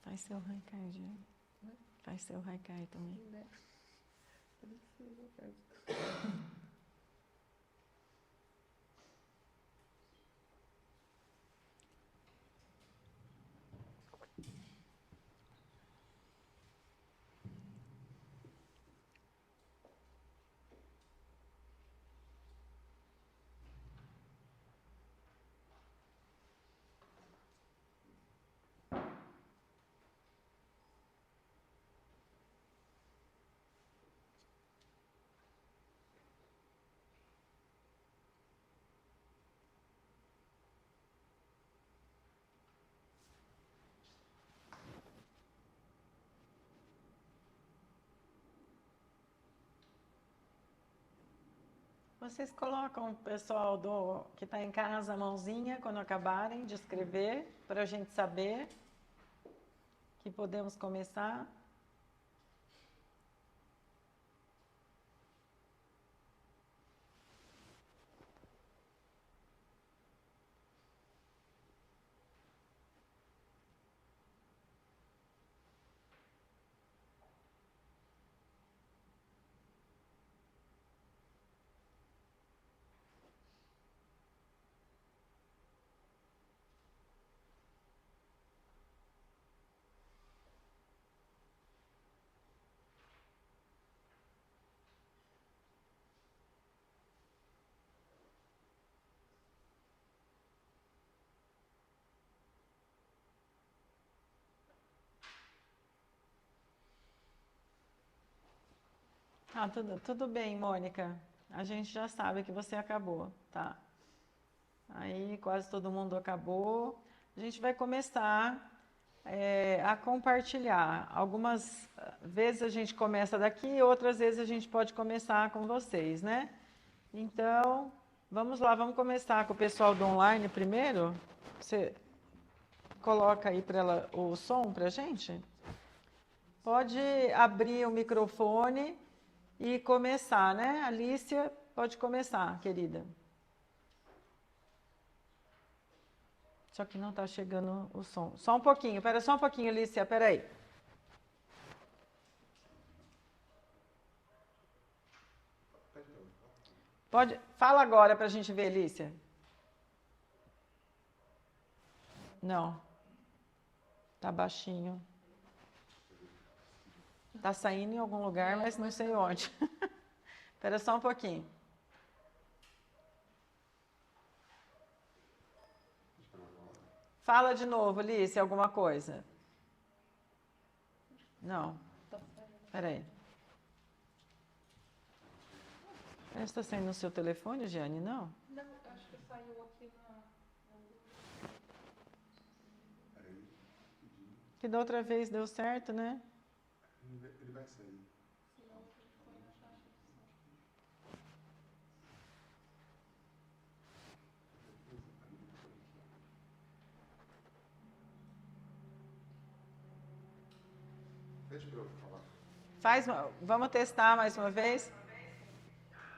Faz seu haikai, Diane. Faz seu haikai também. Vocês colocam o pessoal que está em casa a mãozinha quando acabarem de escrever, para a gente saber que podemos começar. Ah, tudo bem, Mônica. A gente já sabe que você acabou, tá? Aí quase todo mundo acabou. A gente vai começar a compartilhar. Algumas vezes a gente começa daqui, outras vezes a gente pode começar com vocês, né? Então, vamos lá, vamos começar com o pessoal do online primeiro. Você coloca aí o som para a gente? Pode abrir o microfone e começar, né? Alicia, pode começar, querida. Só que não está chegando o som. Só um pouquinho, espera só um pouquinho, Alicia, espera aí. Fala agora para a gente ver, Alicia. Não. Tá baixinho. Tá saindo em algum lugar, mas não sei onde. Espera só um pouquinho. Fala de novo, Alice, alguma coisa. Não. Espera aí. Parece que está saindo no seu telefone, Giane, não? Não, eu acho que saiu aqui na... Que da outra vez deu certo, né? Ele vai sair. Deixa eu falar. Vamos testar mais uma vez?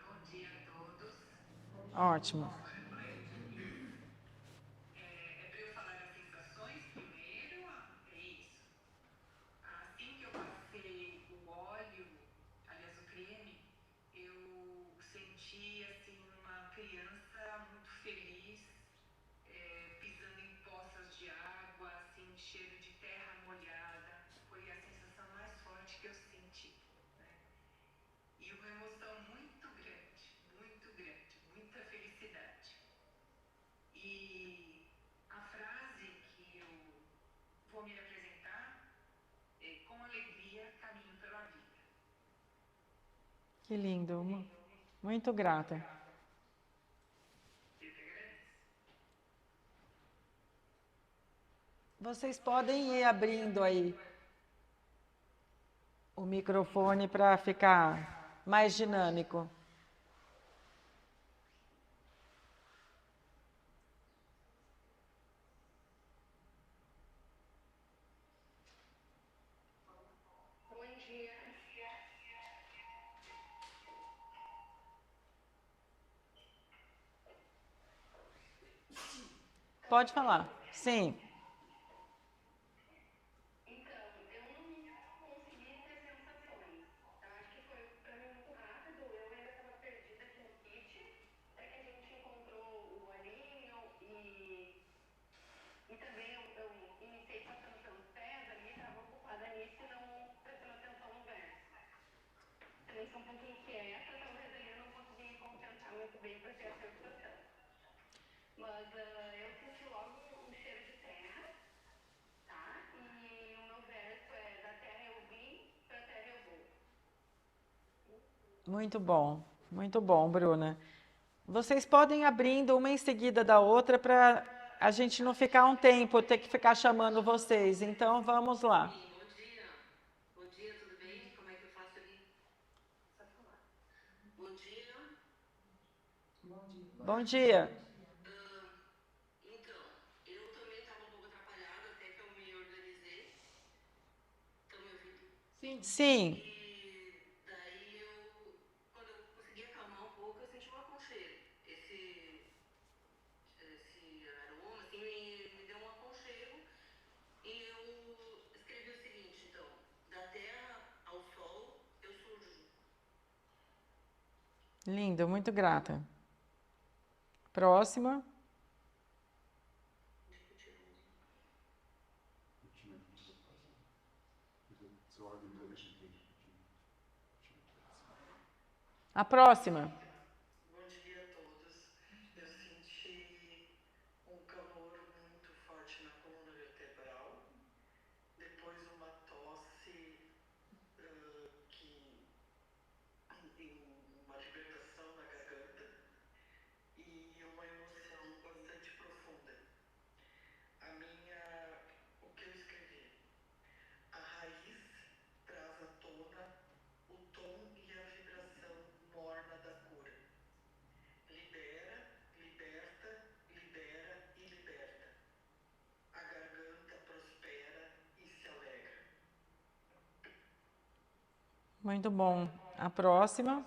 Bom dia a todos. Ótimo. É para eu falar das sensações primeiro? É isso. Assim que eu passei o óleo, aliás, o creme, eu senti assim uma criança muito feliz, pisando em poças de água, assim, cheiro de terra molhada. Foi a sensação mais forte que eu senti, né? E uma emoção muito grande, muita felicidade. E a frase que eu vou me apresentar é: com alegria caminho pela vida. Que lindo. Muito grata. Eu que agradeço. Vocês podem ir abrindo aí o microfone para ficar mais dinâmico. Bom dia. Pode falar. Sim. Então, eu não consegui ter sensações, tá? Acho que foi pra mim muito rápido. Eu ainda estava perdida aqui no kit, até que a gente encontrou o olhinho e também eu iniciei passando pelos pés ali, estava ocupada nisso e não prestando atenção no verso. Também sou um pouco inquieta, talvez ali eu não consegui me concentrar muito bem para ter a sensação. Mas eu senti logo um cheiro de terra, tá? E o meu verso é: da terra eu vim, pra terra eu vou. Muito bom, Bruna. Vocês podem ir abrindo uma em seguida da outra para a gente não ficar um tempo, ter que ficar chamando vocês. Então, vamos lá. Sim, bom dia. Bom dia, tudo bem? Como é que eu faço ali? Só falar. Bom dia. Bom dia. Então, eu também estava um pouco atrapalhada até que eu me organizei. Estão me ouvindo? Sim. E daí quando eu consegui acalmar um pouco, eu senti um aconchego. Esse aroma, assim, me deu um aconchego. E eu escrevi o seguinte, então, da terra ao sol, eu surjo. Lindo, muito grata. Próxima. A próxima. Bom dia a todos. Eu senti um calor muito forte na coluna vertebral, depois uma tosse uma libertação na garganta e uma emoção bastante profunda. O que eu escrevi? A raiz traz à tona o tom e a vibração morna da cura. Libera, liberta, libera e liberta. A garganta prospera e se alegra. Muito bom. A próxima.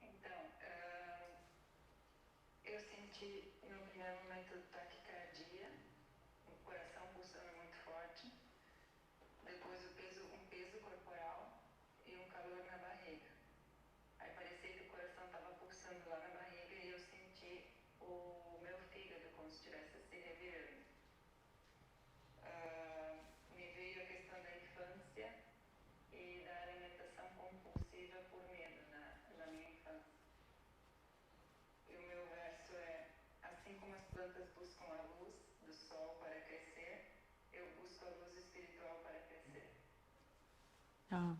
Então, eu senti no primeiro momento taquicardia, o coração pulsando muito forte, depois um peso corporal e um calor na barriga. Aí parecia que o coração estava pulsando lá na barriga e eu senti o meu fígado como se estivesse se revirando. Me veio a questão da infância e da alimentação compulsiva por medo na minha infância. E o meu verso é: assim como as plantas buscam a luz do sol para crescer, eu busco a luz espiritual para crescer. Ah.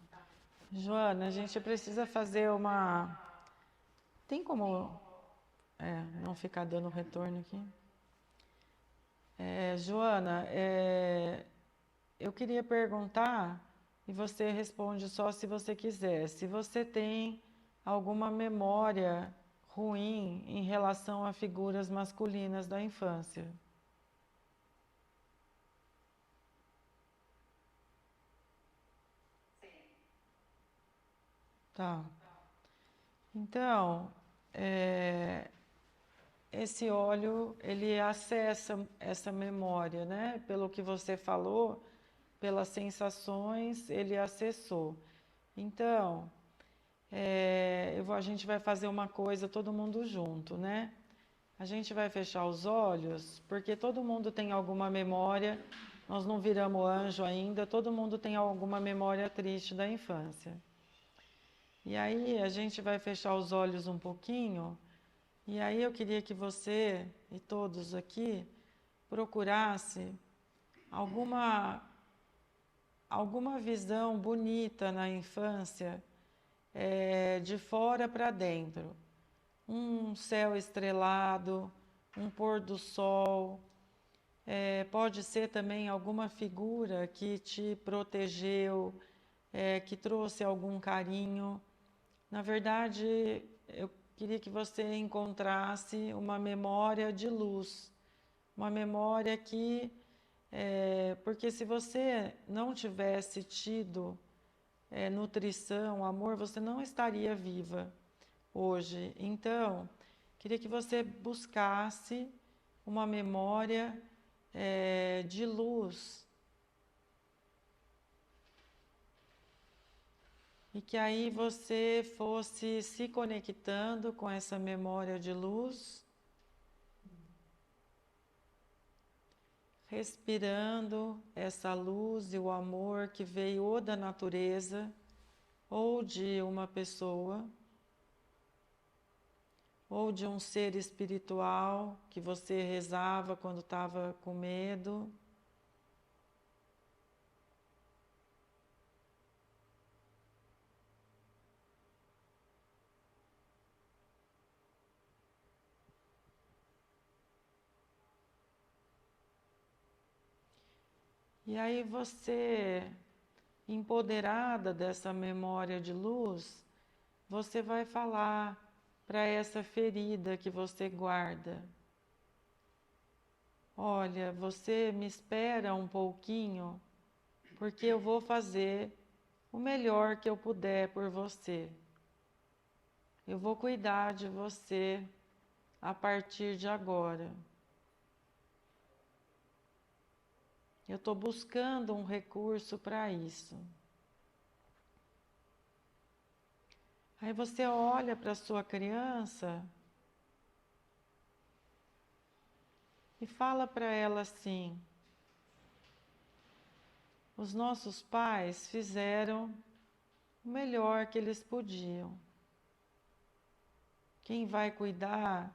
Joana, a gente precisa fazer uma... Tem como não ficar dando retorno aqui? Joana, eu queria perguntar, e você responde só se você quiser, se você tem alguma memória ruim em relação a figuras masculinas da infância. Sim. Tá. Então, esse óleo, ele acessa essa memória, né? Pelo que você falou, pelas sensações, ele acessou. Então, a gente vai fazer uma coisa todo mundo junto, né? A gente vai fechar os olhos, porque todo mundo tem alguma memória, nós não viramos anjo ainda, todo mundo tem alguma memória triste da infância. E aí a gente vai fechar os olhos um pouquinho, e aí eu queria que você e todos aqui procurasse alguma visão bonita na infância, de fora para dentro. Um céu estrelado, um pôr do sol, pode ser também alguma figura que te protegeu, que trouxe algum carinho. Na verdade, eu queria que você encontrasse uma memória de luz, uma memória que... porque se você não tivesse tido nutrição, amor, você não estaria viva hoje. Então, queria que você buscasse uma memória de luz. E que aí você fosse se conectando com essa memória de luz, respirando essa luz e o amor que veio ou da natureza, ou de uma pessoa, ou de um ser espiritual que você rezava quando estava com medo. E aí você, empoderada dessa memória de luz, você vai falar para essa ferida que você guarda. Olha, você me espera um pouquinho, porque eu vou fazer o melhor que eu puder por você. Eu vou cuidar de você a partir de agora. Eu estou buscando um recurso para isso. Aí você olha para a sua criança e fala para ela assim: os nossos pais fizeram o melhor que eles podiam. Quem vai cuidar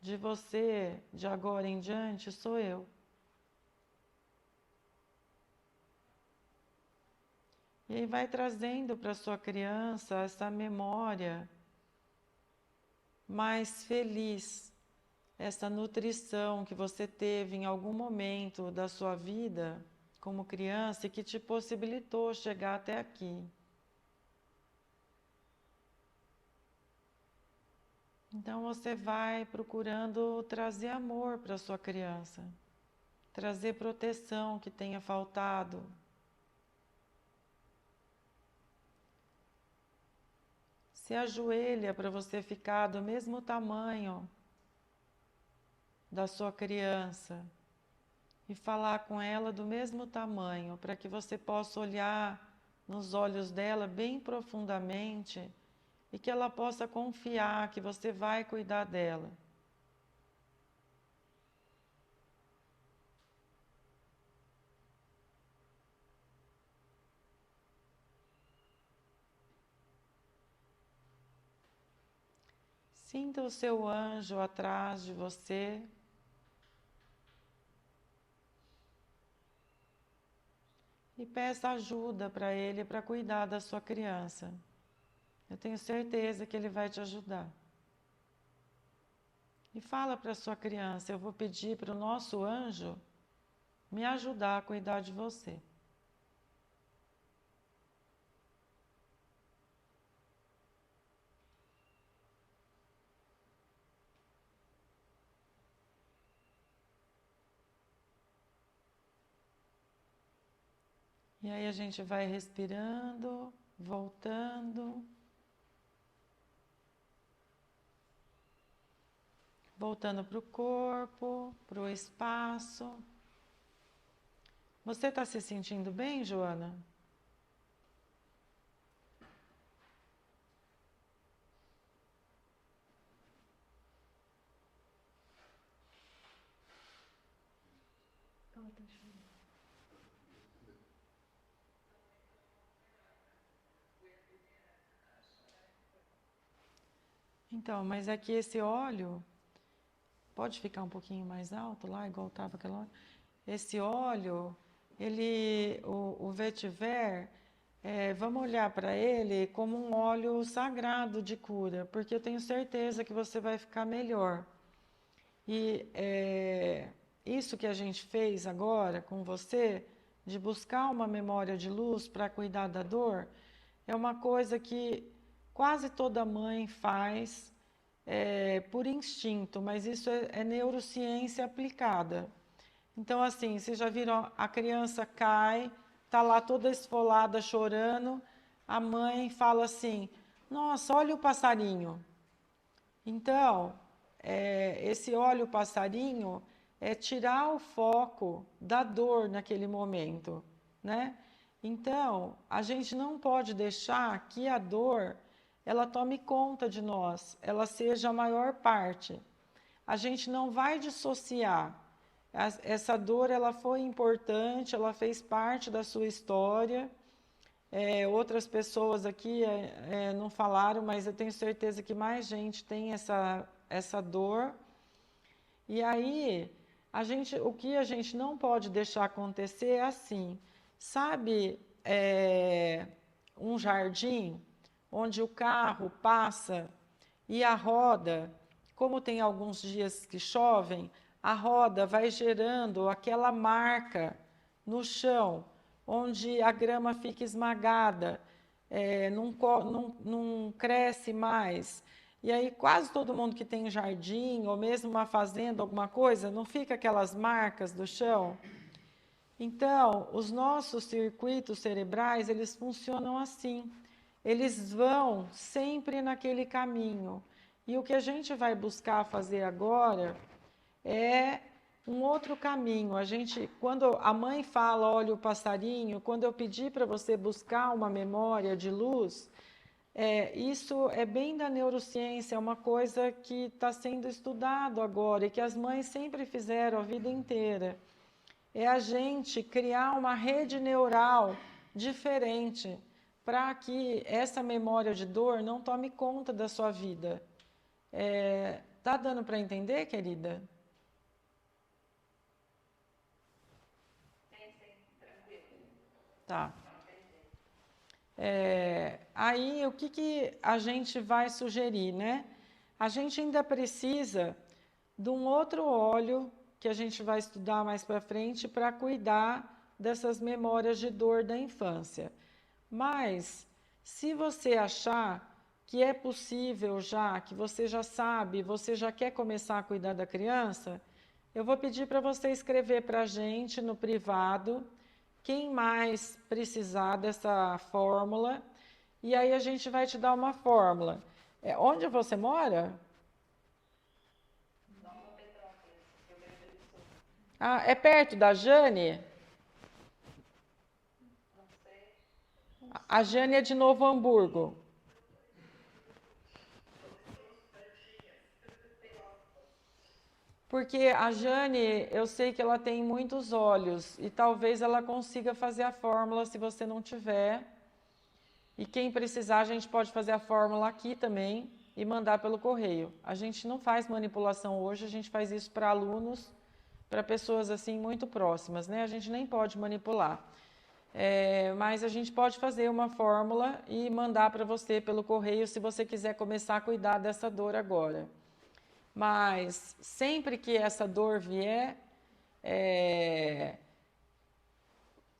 de você de agora em diante sou eu. E aí vai trazendo para sua criança essa memória mais feliz, essa nutrição que você teve em algum momento da sua vida como criança e que te possibilitou chegar até aqui. Então você vai procurando trazer amor para sua criança, trazer proteção que tenha faltado. Se ajoelha para você ficar do mesmo tamanho da sua criança e falar com ela do mesmo tamanho, para que você possa olhar nos olhos dela bem profundamente e que ela possa confiar que você vai cuidar dela. Sinta o seu anjo atrás de você. E peça ajuda para ele para cuidar da sua criança. Eu tenho certeza que ele vai te ajudar. E fala para a sua criança: eu vou pedir para o nosso anjo me ajudar a cuidar de você. E aí a gente vai respirando, voltando para o corpo, para o espaço. Você está se sentindo bem, Joana? Então, mas é que esse óleo, pode ficar um pouquinho mais alto lá, igual estava aquela hora? Esse óleo, o vetiver, vamos olhar para ele como um óleo sagrado de cura, porque eu tenho certeza que você vai ficar melhor. E isso que a gente fez agora com você, de buscar uma memória de luz para cuidar da dor, é uma coisa que quase toda mãe faz por instinto, mas isso é neurociência aplicada. Então, assim, vocês já viram, a criança cai, está lá toda esfolada, chorando, a mãe fala assim: nossa, olha o passarinho. Então, esse olha o passarinho é tirar o foco da dor naquele momento, né? Então, a gente não pode deixar que a dor ela tome conta de nós, ela seja a maior parte. A gente não vai dissociar. Essa dor ela foi importante, ela fez parte da sua história. Outras pessoas aqui não falaram, mas eu tenho certeza que mais gente tem essa dor. E aí, o que a gente não pode deixar acontecer é assim, sabe, um jardim onde o carro passa e a roda, como tem alguns dias que chovem, a roda vai gerando aquela marca no chão, onde a grama fica esmagada, não cresce mais. E aí quase todo mundo que tem jardim, ou mesmo uma fazenda, alguma coisa, não fica aquelas marcas do chão? Então, os nossos circuitos cerebrais, eles funcionam assim. Eles vão sempre naquele caminho. E o que a gente vai buscar fazer agora é um outro caminho. Quando a mãe fala, olha o passarinho, quando eu pedi para você buscar uma memória de luz, isso é bem da neurociência, é uma coisa que está sendo estudado agora e que as mães sempre fizeram a vida inteira. É a gente criar uma rede neural diferente para que essa memória de dor não tome conta da sua vida. Tá dando para entender, querida? Tá. Aí, o que a gente vai sugerir, né? A gente ainda precisa de um outro óleo que a gente vai estudar mais para frente para cuidar dessas memórias de dor da infância. Mas, se você achar que é possível já, que você já sabe, você já quer começar a cuidar da criança, eu vou pedir para você escrever para a gente no privado quem mais precisar dessa fórmula, e aí a gente vai te dar uma fórmula. Onde você mora? Ah, é perto da Jane? A Jane é de Novo Hamburgo. Porque a Jane, eu sei que ela tem muitos olhos e talvez ela consiga fazer a fórmula se você não tiver. E quem precisar, a gente pode fazer a fórmula aqui também e mandar pelo correio. A gente não faz manipulação hoje, a gente faz isso para alunos, para pessoas assim muito próximas, né? A gente nem pode manipular. Mas a gente pode fazer uma fórmula e mandar para você pelo correio se você quiser começar a cuidar dessa dor agora. Mas sempre que essa dor vier,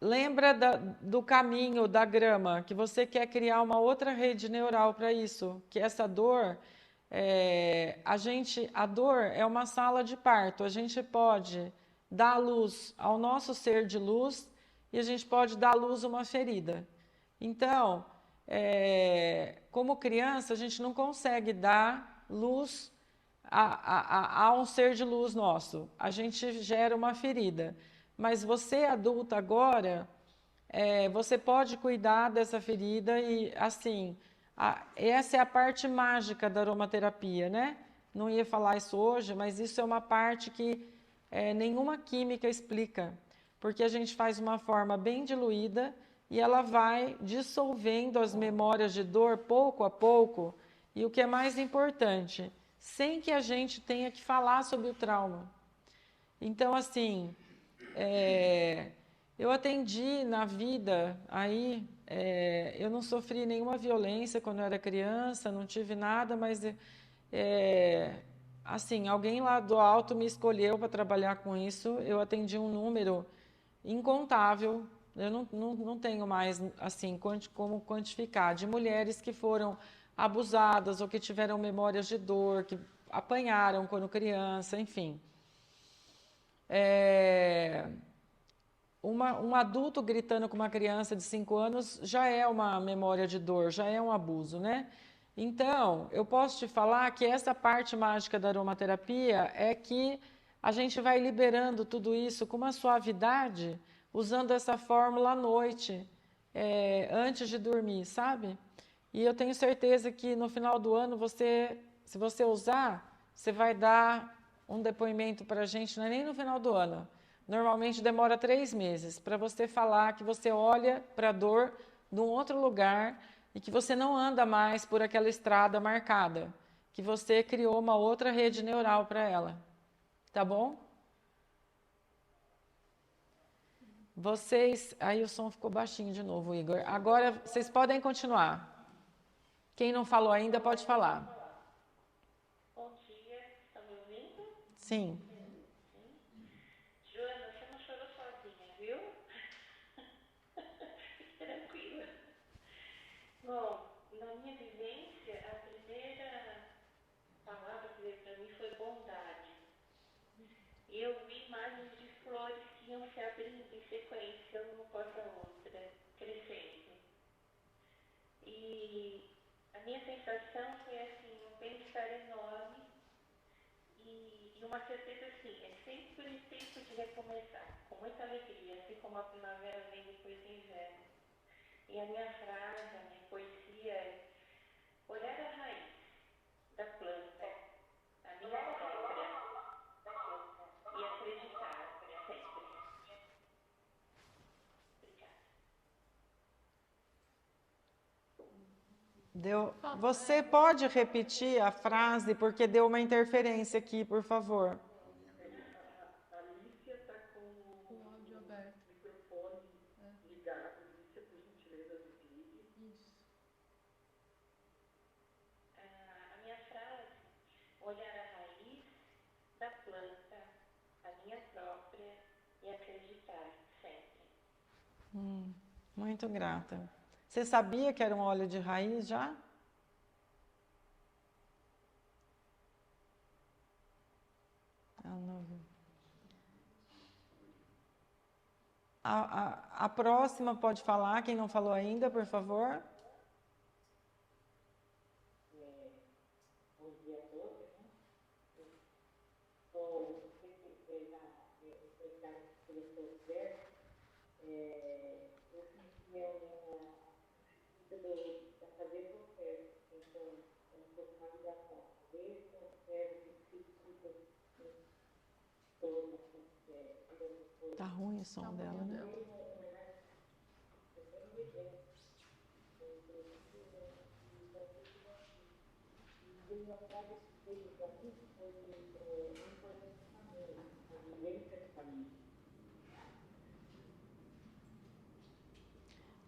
lembra do caminho da grama, que você quer criar uma outra rede neural para isso, que essa dor, a dor é uma sala de parto, a gente pode dar luz ao nosso ser de luz e a gente pode dar luz a uma ferida. Então, como criança, a gente não consegue dar luz a um ser de luz nosso. A gente gera uma ferida. Mas você, adulta agora, você pode cuidar dessa ferida e, assim, essa é a parte mágica da aromaterapia, né? Não ia falar isso hoje, mas isso é uma parte que nenhuma química explica, porque a gente faz uma forma bem diluída e ela vai dissolvendo as memórias de dor pouco a pouco, e o que é mais importante, sem que a gente tenha que falar sobre o trauma. Então, assim, eu atendi na vida, aí eu não sofri nenhuma violência quando eu era criança, não tive nada, mas assim, alguém lá do alto me escolheu para trabalhar com isso, eu atendi um número incontável, eu não tenho mais assim como quantificar, de mulheres que foram abusadas ou que tiveram memórias de dor, que apanharam quando criança, enfim. Um adulto gritando com uma criança de 5 anos já é uma memória de dor, já é um abuso, né? Então, eu posso te falar que essa parte mágica da aromaterapia é que a gente vai liberando tudo isso com uma suavidade, usando essa fórmula à noite, antes de dormir, sabe? E eu tenho certeza que no final do ano, se você usar, você vai dar um depoimento para a gente, não é nem no final do ano. Normalmente demora 3 meses para você falar que você olha para a dor de um outro lugar e que você não anda mais por aquela estrada marcada, que você criou uma outra rede neural para ela. Tá bom? Aí o som ficou baixinho de novo, Igor. Agora vocês podem continuar. Quem não falou ainda pode falar. Bom dia, estão me ouvindo? Sim. Joana, você não chorou sozinha, viu? Fique tranquila. Bom, na minha vivência, a primeira eu vi imagens de flores que iam se abrindo em sequência, uma após a outra, crescendo. E a minha sensação foi assim, um bem-estar enorme e uma certeza assim, é sempre tempo de recomeçar, com muita alegria, assim como a primavera vem depois do inverno. E a minha frase, a minha poesia é olhar a raiz da planta, a minha própria, e acreditar sempre. Obrigada. Você pode repetir a frase, porque deu uma interferência aqui, por favor. A Alicia está com O áudio aberto. o microfone ligado. Alicia, por gentileza, desligue. Isso. A minha frase, olhar a raiz da planta, a minha própria, e acreditar sempre. Muito grata. Você sabia que era um óleo de raiz já? A próxima pode falar, quem não falou ainda, por favor. Bom dia a todos. Estou sempre na respeitar o professor Zé. Eu senti para fazer processo. Então, é um pouco mais da cabeça, Tá ruim o som dela, né?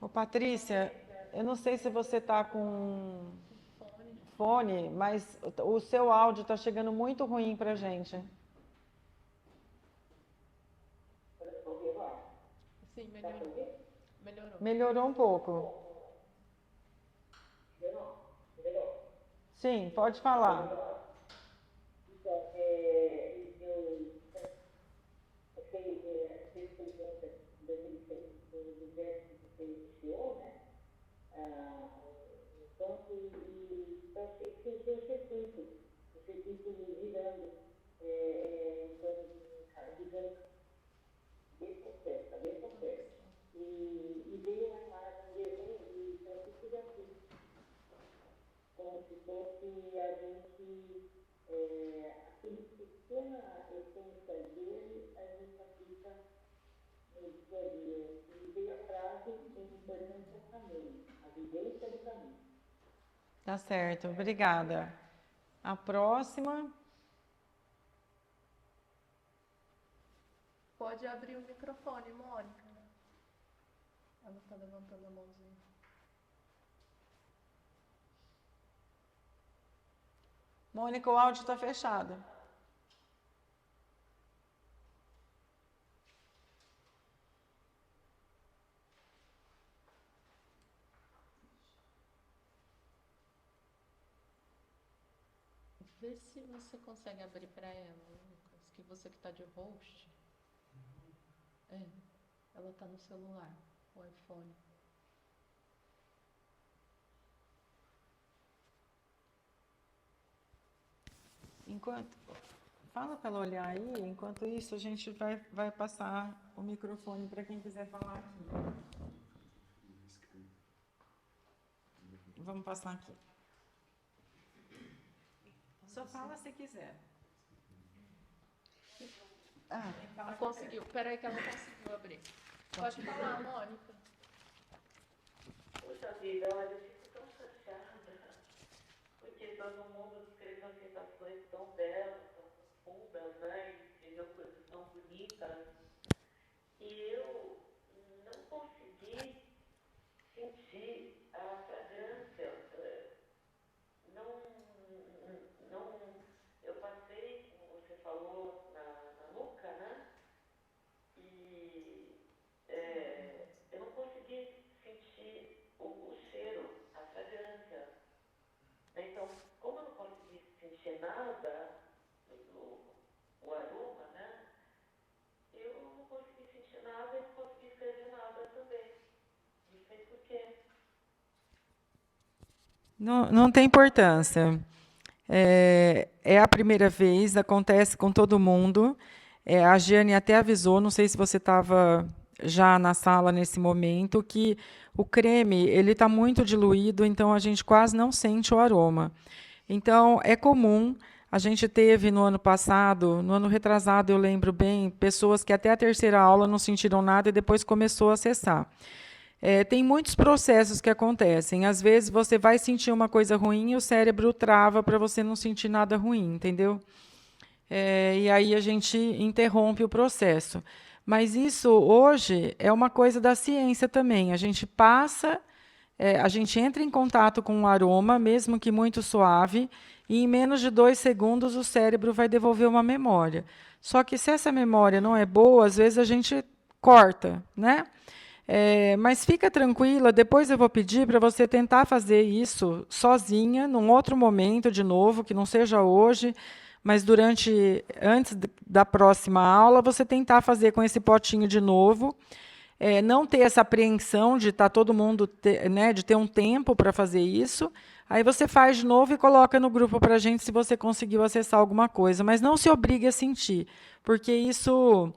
Ô, Patrícia, eu não sei se você tá com fone, mas o seu áudio tá chegando muito ruim pra gente. Sim, melhorou. Melhorou. Melhorou um pouco. Sim, pode falar. Então, eu fiz perguntas daquele universo que você iniciou, né? Então, senti o circuito girando, digamos, bem processo. E veio uma imagem de Francisco de Assis, como se fosse a gente, aquele pequena essência dele, a gente aplica no dia a dia. E veio a frase importante do caminho, a vivência do caminho. Tá certo, obrigada. A próxima. Pode abrir o microfone, Mônica. Ela está levantando a mãozinha. Mônica, o áudio está fechado. Vê se você consegue abrir para ela, Lucas, que você que está de host. Ela está no celular, o iPhone. Fala para ela olhar aí, enquanto isso a gente vai passar o microfone para quem quiser falar aqui. Vamos passar aqui. Só fala se quiser. Ela conseguiu. Peraí que ela conseguiu abrir. Pode falar, Mônica. Puxa vida, olha, eu fico tão chateada, porque todo mundo descreveu sensações tão belas, tão profundas, né? E escreveu coisas tão bonitas. E eu não consegui sentir a fragrância. Eu passei, como você falou, na nuca, né? E eu não consegui sentir o cheiro, a fragrância. Então, como eu não consegui sentir nada, o aroma, né? Não tem importância. É a primeira vez, acontece com todo mundo. A Giane até avisou, não sei se você estava já na sala nesse momento, que o creme ele está muito diluído, então a gente quase não sente o aroma. Então, é comum. A gente teve no ano passado, no ano retrasado, eu lembro bem, pessoas que até a terceira aula não sentiram nada e depois começou a cessar. Tem muitos processos que acontecem. Às vezes você vai sentir uma coisa ruim e o cérebro trava para você não sentir nada ruim, entendeu? E aí a gente interrompe o processo. Mas isso hoje é uma coisa da ciência também. A gente passa, a gente entra em contato com um aroma, mesmo que muito suave, e em menos de 2 segundos o cérebro vai devolver uma memória. Só que se essa memória não é boa, às vezes a gente corta, né? Mas fica tranquila, depois eu vou pedir para você tentar fazer isso sozinha, num outro momento, de novo, que não seja hoje, mas antes da próxima aula, você tentar fazer com esse potinho de novo, não ter essa apreensão de estar todo mundo, né, de ter um tempo para fazer isso. Aí você faz de novo e coloca no grupo para a gente se você conseguiu acessar alguma coisa, mas não se obrigue a sentir, porque isso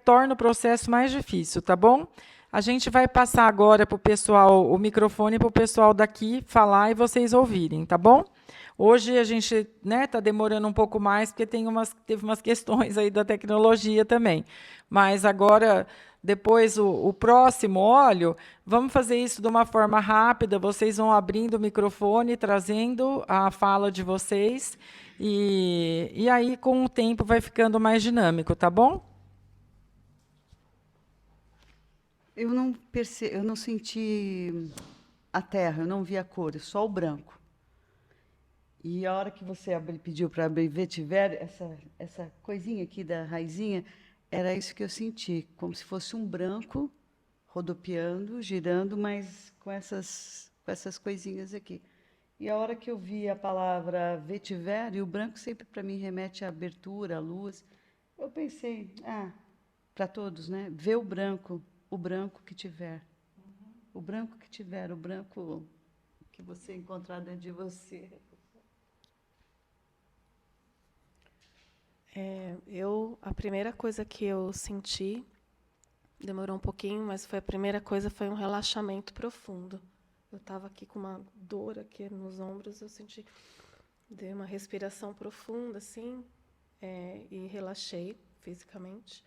torna o processo mais difícil, tá bom? A gente vai passar agora para o pessoal, o microfone para o pessoal daqui falar e vocês ouvirem, tá bom? Hoje a gente está demorando um pouco mais, porque teve umas questões aí da tecnologia também. Mas agora, depois, o próximo óleo, vamos fazer isso de uma forma rápida, vocês vão abrindo o microfone, trazendo a fala de vocês, e aí, com o tempo, vai ficando mais dinâmico, tá bom? Eu não senti a terra, eu não vi a cor, só o branco. E a hora que você pediu para abrir vetiver, essa coisinha aqui da raizinha, era isso que eu senti, como se fosse um branco rodopiando, girando, mas com essas coisinhas aqui. E a hora que eu vi a palavra vetiver, e o branco sempre para mim remete à abertura, à luz, eu pensei, para todos, né? Vê o branco que tiver. O branco que tiver, o branco que você encontrar dentro de você. A primeira coisa que eu senti, demorou um pouquinho, mas a primeira coisa foi um relaxamento profundo. Eu estava aqui com uma dor aqui nos ombros, eu senti, dei uma respiração profunda, assim, e relaxei fisicamente.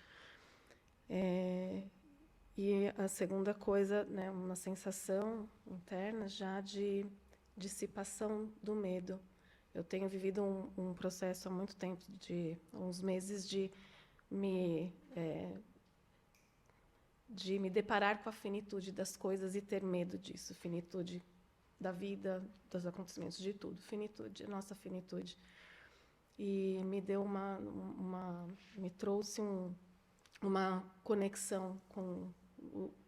E a segunda coisa, né, uma sensação interna já de dissipação do medo. Eu tenho vivido um processo há muito tempo, de uns meses, de me deparar com a finitude das coisas e ter medo disso, finitude da vida, dos acontecimentos, de tudo, finitude, nossa finitude. E me deu me trouxe uma conexão com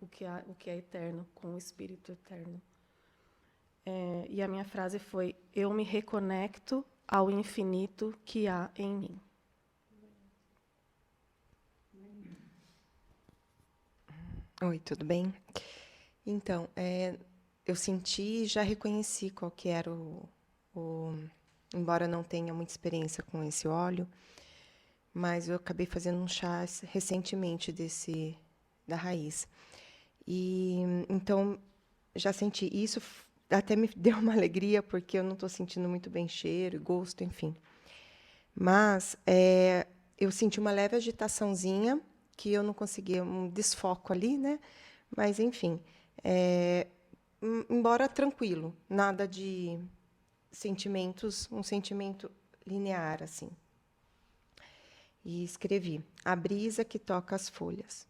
o que é eterno, com o Espírito eterno. E a minha frase foi: eu me reconecto ao infinito que há em mim. Oi, tudo bem? Então, eu senti e já reconheci qual que era embora não tenha muita experiência com esse óleo, mas eu acabei fazendo um chá recentemente da raiz. E então já senti isso, até me deu uma alegria, porque eu não estou sentindo muito bem cheiro, gosto, enfim. Mas eu senti uma leve agitaçãozinha, que eu não conseguia, um desfoco ali, né? Mas, enfim, embora tranquilo, nada de sentimentos, um sentimento linear, assim. E escrevi: a brisa que toca as folhas.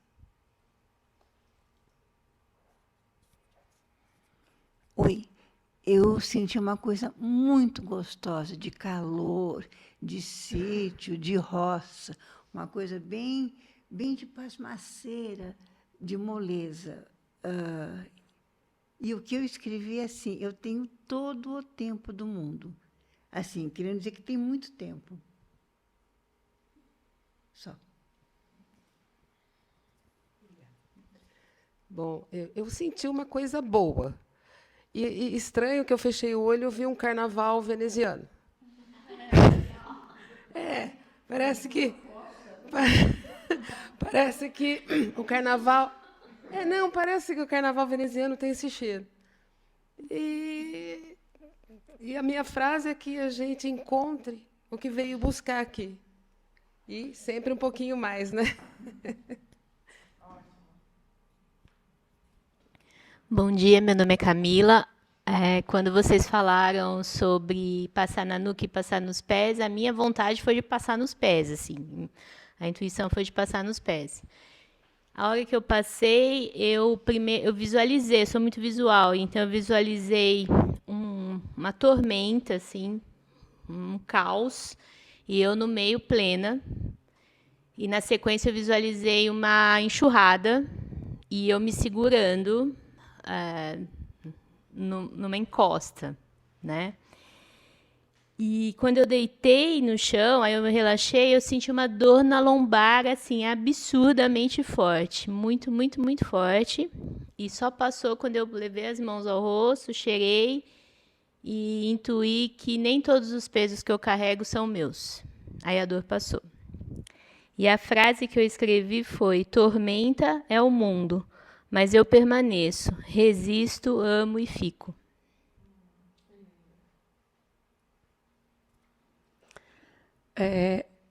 Oi, eu senti uma coisa muito gostosa, de calor, de sítio, de roça, uma coisa bem de pasmaceira, de moleza. E o que eu escrevi é assim: eu tenho todo o tempo do mundo. Assim, querendo dizer que tem muito tempo. Só. Bom, eu senti uma coisa boa. E estranho que eu fechei o olho e vi um carnaval veneziano. Parece que parece que o carnaval não, parece que o carnaval veneziano tem esse cheiro. E a minha frase é que a gente encontre o que veio buscar aqui. E sempre um pouquinho mais, né? Bom dia, meu nome é Camila. Quando vocês falaram sobre passar na nuca e passar nos pés, a minha vontade foi de passar nos pés, assim. A intuição foi de passar nos pés. A hora que eu passei, eu visualizei, eu sou muito visual, então eu visualizei uma tormenta, assim, um caos, e eu no meio plena. E na sequência eu visualizei uma enxurrada e eu me segurando numa encosta, né? E quando eu deitei no chão, aí eu me relaxei, eu senti uma dor na lombar, assim, absurdamente forte. Muito, muito, muito forte. E só passou quando eu levei as mãos ao rosto, cheirei e intuí que nem todos os pesos que eu carrego são meus. Aí a dor passou. E a frase que eu escrevi foi: tormenta é o mundo, mas eu permaneço, resisto, amo e fico.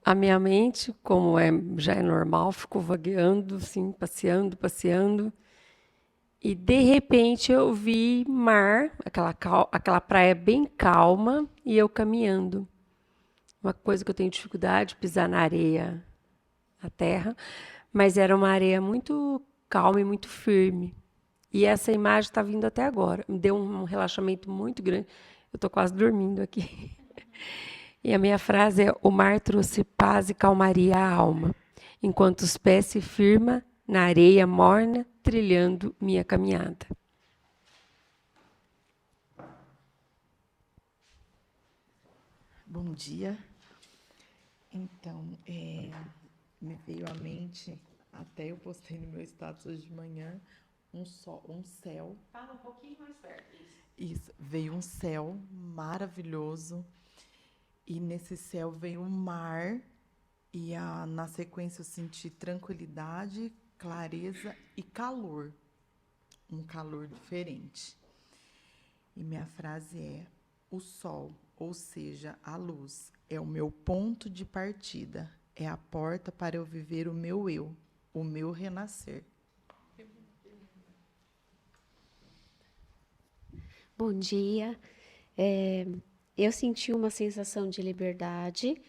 A minha mente, como já é normal, ficou vagueando, assim, passeando. E, de repente, eu vi mar, aquela praia bem calma, e eu caminhando. Uma coisa que eu tenho dificuldade, pisar na areia, na terra, mas era uma areia muito calma e muito firme. E essa imagem está vindo até agora. Me deu um relaxamento muito grande. Eu estou quase dormindo aqui. E a minha frase é: o mar trouxe paz e calmaria à alma, enquanto os pés se firmam na areia morna, trilhando minha caminhada. Bom dia. Então, me veio à mente, até eu postei no meu status hoje de manhã, um céu. Fala um pouquinho mais perto. Isso, veio um céu maravilhoso. E nesse céu veio um mar, e na sequência eu senti tranquilidade, clareza e calor. Um calor diferente. E minha frase é: o sol, ou seja, a luz, é o meu ponto de partida, é a porta para eu viver o meu eu, o meu renascer. Bom dia. Eu senti uma sensação de liberdade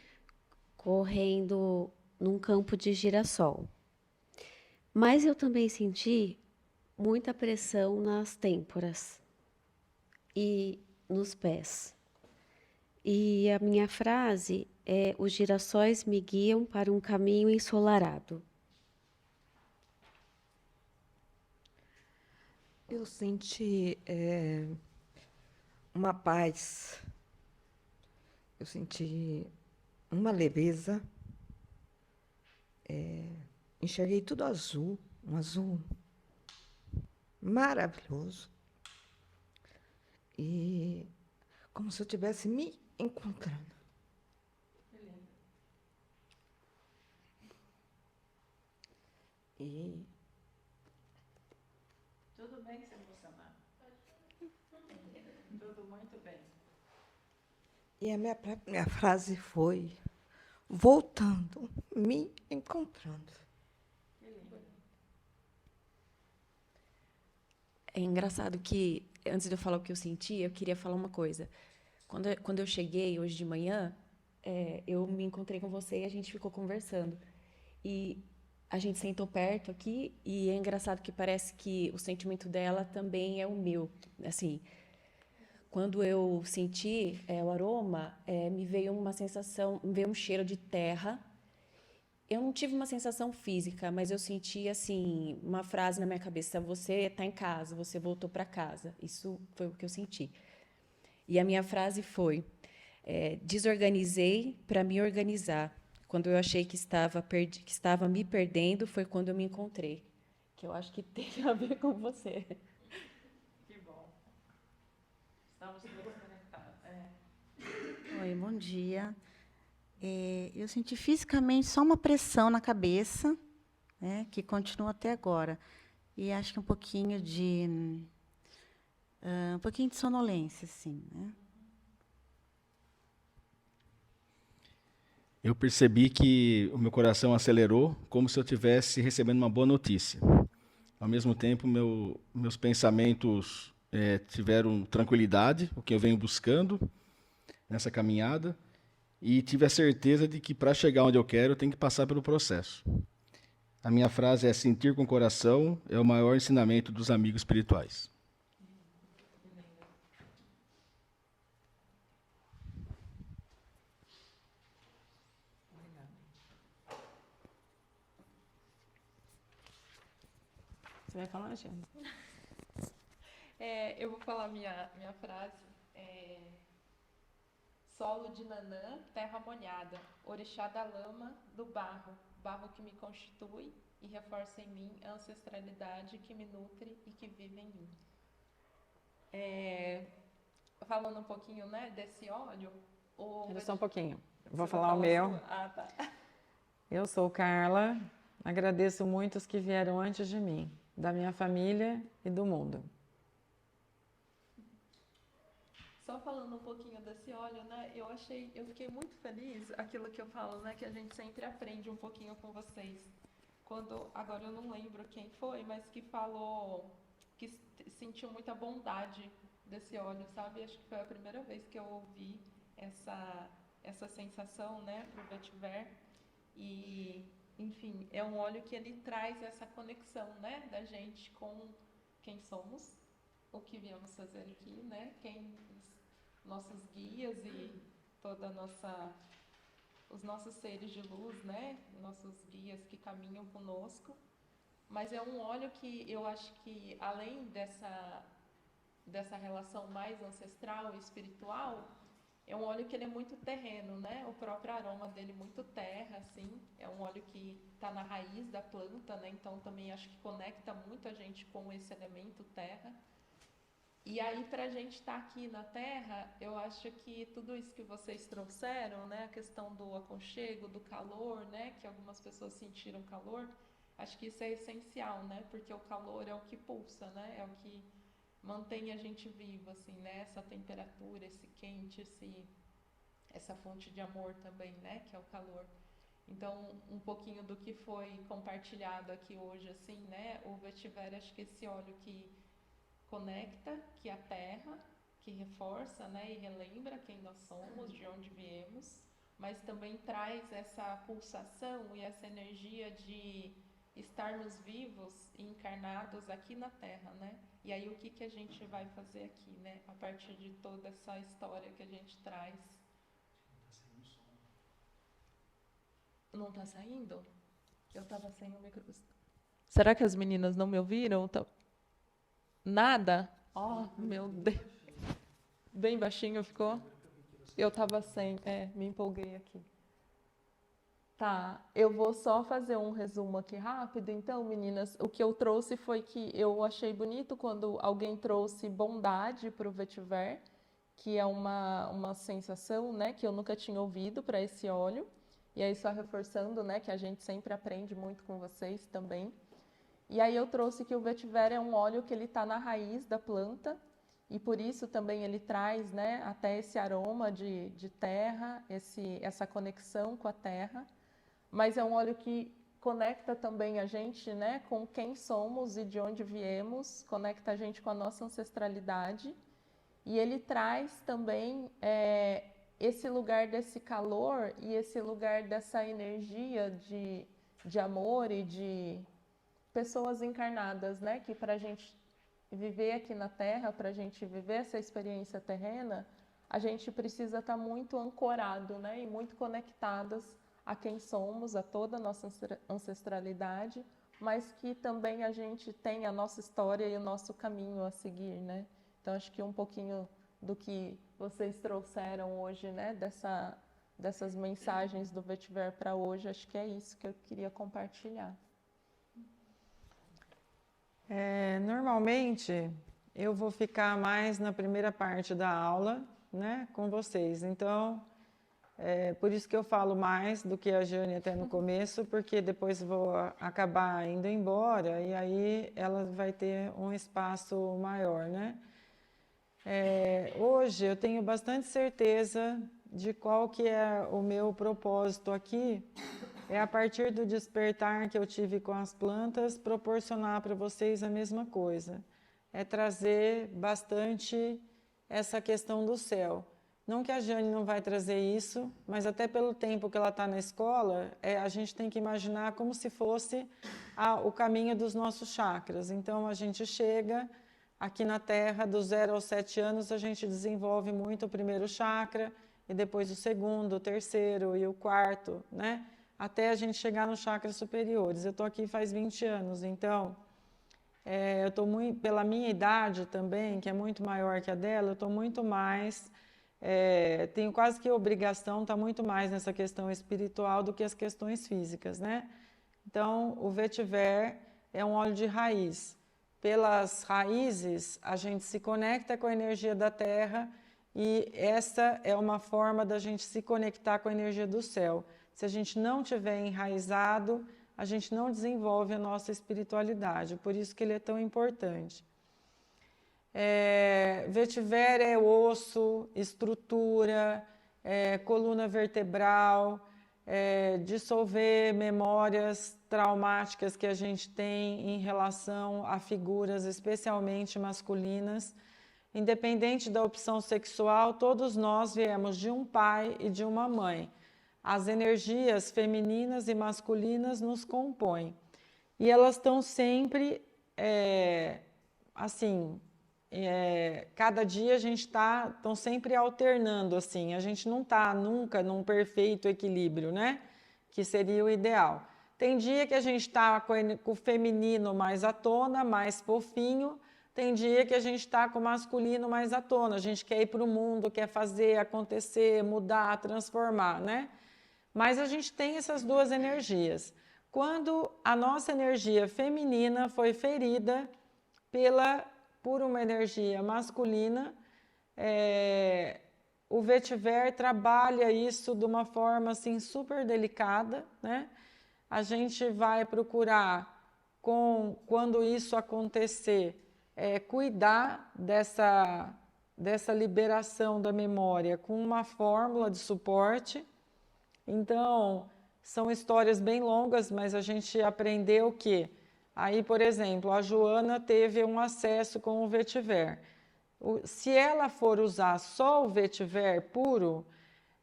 correndo num campo de girassol. Mas eu também senti muita pressão nas têmporas e nos pés. E a minha frase é: os girassóis me guiam para um caminho ensolarado. Eu senti uma paz. Eu senti uma leveza. Enxerguei tudo azul, um azul maravilhoso. E como se eu estivesse me encontrando. E tudo bem se emocionar. Tudo muito bem. E a minha frase foi: voltando, me encontrando. É engraçado que, antes de eu falar o que eu senti, eu queria falar uma coisa. Quando eu cheguei hoje de manhã, eu me encontrei com você e a gente ficou conversando. E a gente sentou perto aqui e é engraçado que parece que o sentimento dela também é o meu. Assim, quando eu senti o aroma, me veio uma sensação, me veio um cheiro de terra. Eu não tive uma sensação física, mas eu senti assim uma frase na minha cabeça: você está em casa, você voltou para casa. Isso foi o que eu senti. E a minha frase foi: desorganizei para me organizar. Quando eu achei que estava me perdendo, foi quando eu me encontrei. Que eu acho que teve a ver com você. Que bom. Estamos todos conectados. Oi, bom dia. Eu senti fisicamente só uma pressão na cabeça, né, que continua até agora. E acho que um pouquinho de sonolência, assim, né? Eu percebi que o meu coração acelerou, como se eu estivesse recebendo uma boa notícia. Ao mesmo tempo, meus pensamentos tiveram tranquilidade, o que eu venho buscando nessa caminhada, e tive a certeza de que para chegar onde eu quero, eu tenho que passar pelo processo. A minha frase é: sentir com o coração é o maior ensinamento dos amigos espirituais. Você vai falar, Jeane? Eu vou falar minha frase. Solo de Nanã, terra molhada, orixá da lama, do barro, barro que me constitui e reforça em mim a ancestralidade que me nutre e que vive em mim. Falando um pouquinho, né, desse óleo... Espera só um pouquinho. Vou falar o meu. Ah, tá. Eu sou Carla, agradeço muito os que vieram antes de mim, da minha família e do mundo. Só falando um pouquinho desse óleo, né, eu fiquei muito feliz, aquilo que eu falo, né, que a gente sempre aprende um pouquinho com vocês. Agora eu não lembro quem foi, mas que falou que sentiu muita bondade desse óleo, sabe? Acho que foi a primeira vez que eu ouvi essa sensação, né, pro vetiver. E, enfim, é um óleo que ele traz essa conexão, né, da gente com quem somos, o que viemos fazer aqui, né, nossos guias e os nossos seres de luz, né, nossos guias que caminham conosco. Mas é um óleo que eu acho que, além dessa relação mais ancestral e espiritual, é um óleo que ele é muito terreno, né? O próprio aroma dele muito terra, assim. É um óleo que está na raiz da planta, né? Então também acho que conecta muito a gente com esse elemento terra. E aí, para a gente estar aqui na Terra, eu acho que tudo isso que vocês trouxeram, né? A questão do aconchego, do calor, né? Que algumas pessoas sentiram calor. Acho que isso é essencial, né? Porque o calor é o que pulsa, né? É o que mantém a gente vivo, assim, né? Essa temperatura, esse quente, essa fonte de amor também, né? Que é o calor. Então, um pouquinho do que foi compartilhado aqui hoje, assim, né? O vetiver, acho que esse óleo que conecta, que a terra, que reforça, né? E relembra quem nós somos, de onde viemos, mas também traz essa pulsação e essa energia de estarmos vivos e encarnados aqui na Terra, né? E aí o que a gente vai fazer aqui, né? A partir de toda essa história que a gente traz. Não tá saindo? Eu tava sem o microfone. Será que as meninas não me ouviram? Nada? Oh, meu Deus. Bem baixinho ficou? Eu tava sem, me empolguei aqui. Tá, eu vou só fazer um resumo aqui rápido. Então, meninas, o que eu trouxe foi que eu achei bonito quando alguém trouxe bondade para o vetiver, que é uma sensação, né, que eu nunca tinha ouvido para esse óleo. E aí só reforçando, né, que a gente sempre aprende muito com vocês também. E aí eu trouxe que o vetiver é um óleo que ele está na raiz da planta e por isso também ele traz, né, até esse aroma de terra, essa conexão com a terra. Mas é um óleo que conecta também a gente, né, com quem somos e de onde viemos, conecta a gente com a nossa ancestralidade. E ele traz também esse lugar desse calor e esse lugar dessa energia de amor e de pessoas encarnadas, né, que para a gente viver aqui na Terra, para a gente viver essa experiência terrena, a gente precisa estar muito ancorado, né, e muito conectadas a quem somos, a toda a nossa ancestralidade, mas que também a gente tem a nossa história e o nosso caminho a seguir, né? Então, acho que um pouquinho do que vocês trouxeram hoje, né, dessas mensagens do vetiver para hoje, acho que é isso que eu queria compartilhar. Normalmente, eu vou ficar mais na primeira parte da aula, né, com vocês. Então, por isso que eu falo mais do que a Jane até no começo, porque depois vou acabar indo embora e aí ela vai ter um espaço maior, né? Hoje eu tenho bastante certeza de qual que é o meu propósito aqui. É a partir do despertar que eu tive com as plantas, proporcionar para vocês a mesma coisa. É trazer bastante essa questão do céu. Não que a Jane não vai trazer isso, mas até pelo tempo que ela está na escola, a gente tem que imaginar como se fosse o caminho dos nossos chakras. Então, a gente chega aqui na Terra, dos 0 aos 7 anos, a gente desenvolve muito o primeiro chakra, e depois o segundo, o terceiro e o quarto, né? Até a gente chegar nos chakras superiores. Eu estou aqui faz 20 anos, então, eu estou muito, pela minha idade também, que é muito maior que a dela, eu estou muito mais, tenho quase que obrigação, está muito mais nessa questão espiritual do que as questões físicas, né? Então, o vetiver é um óleo de raiz. Pelas raízes, a gente se conecta com a energia da terra e essa é uma forma da gente se conectar com a energia do céu. Se a gente não tiver enraizado, a gente não desenvolve a nossa espiritualidade, por isso que ele é tão importante. Vetiver é osso, estrutura, coluna vertebral, dissolver memórias traumáticas que a gente tem em relação a figuras, especialmente masculinas. Independente da opção sexual, todos nós viemos de um pai e de uma mãe. As energias femininas e masculinas nos compõem. E elas estão sempre, cada dia a gente estão sempre alternando, assim. A gente não está nunca num perfeito equilíbrio, né? Que seria o ideal. Tem dia que a gente está com o feminino mais à tona, mais fofinho. Tem dia que a gente está com o masculino mais à tona. A gente quer ir para o mundo, quer fazer acontecer, mudar, transformar, né? Mas a gente tem essas duas energias. Quando a nossa energia feminina foi ferida por uma energia masculina, o vetiver trabalha isso de uma forma assim super delicada, né? A gente vai procurar, quando isso acontecer, cuidar dessa liberação da memória com uma fórmula de suporte. Então, são histórias bem longas, mas a gente aprendeu que, aí, por exemplo, a Joana teve um acesso com o vetiver. Se ela for usar só o vetiver puro,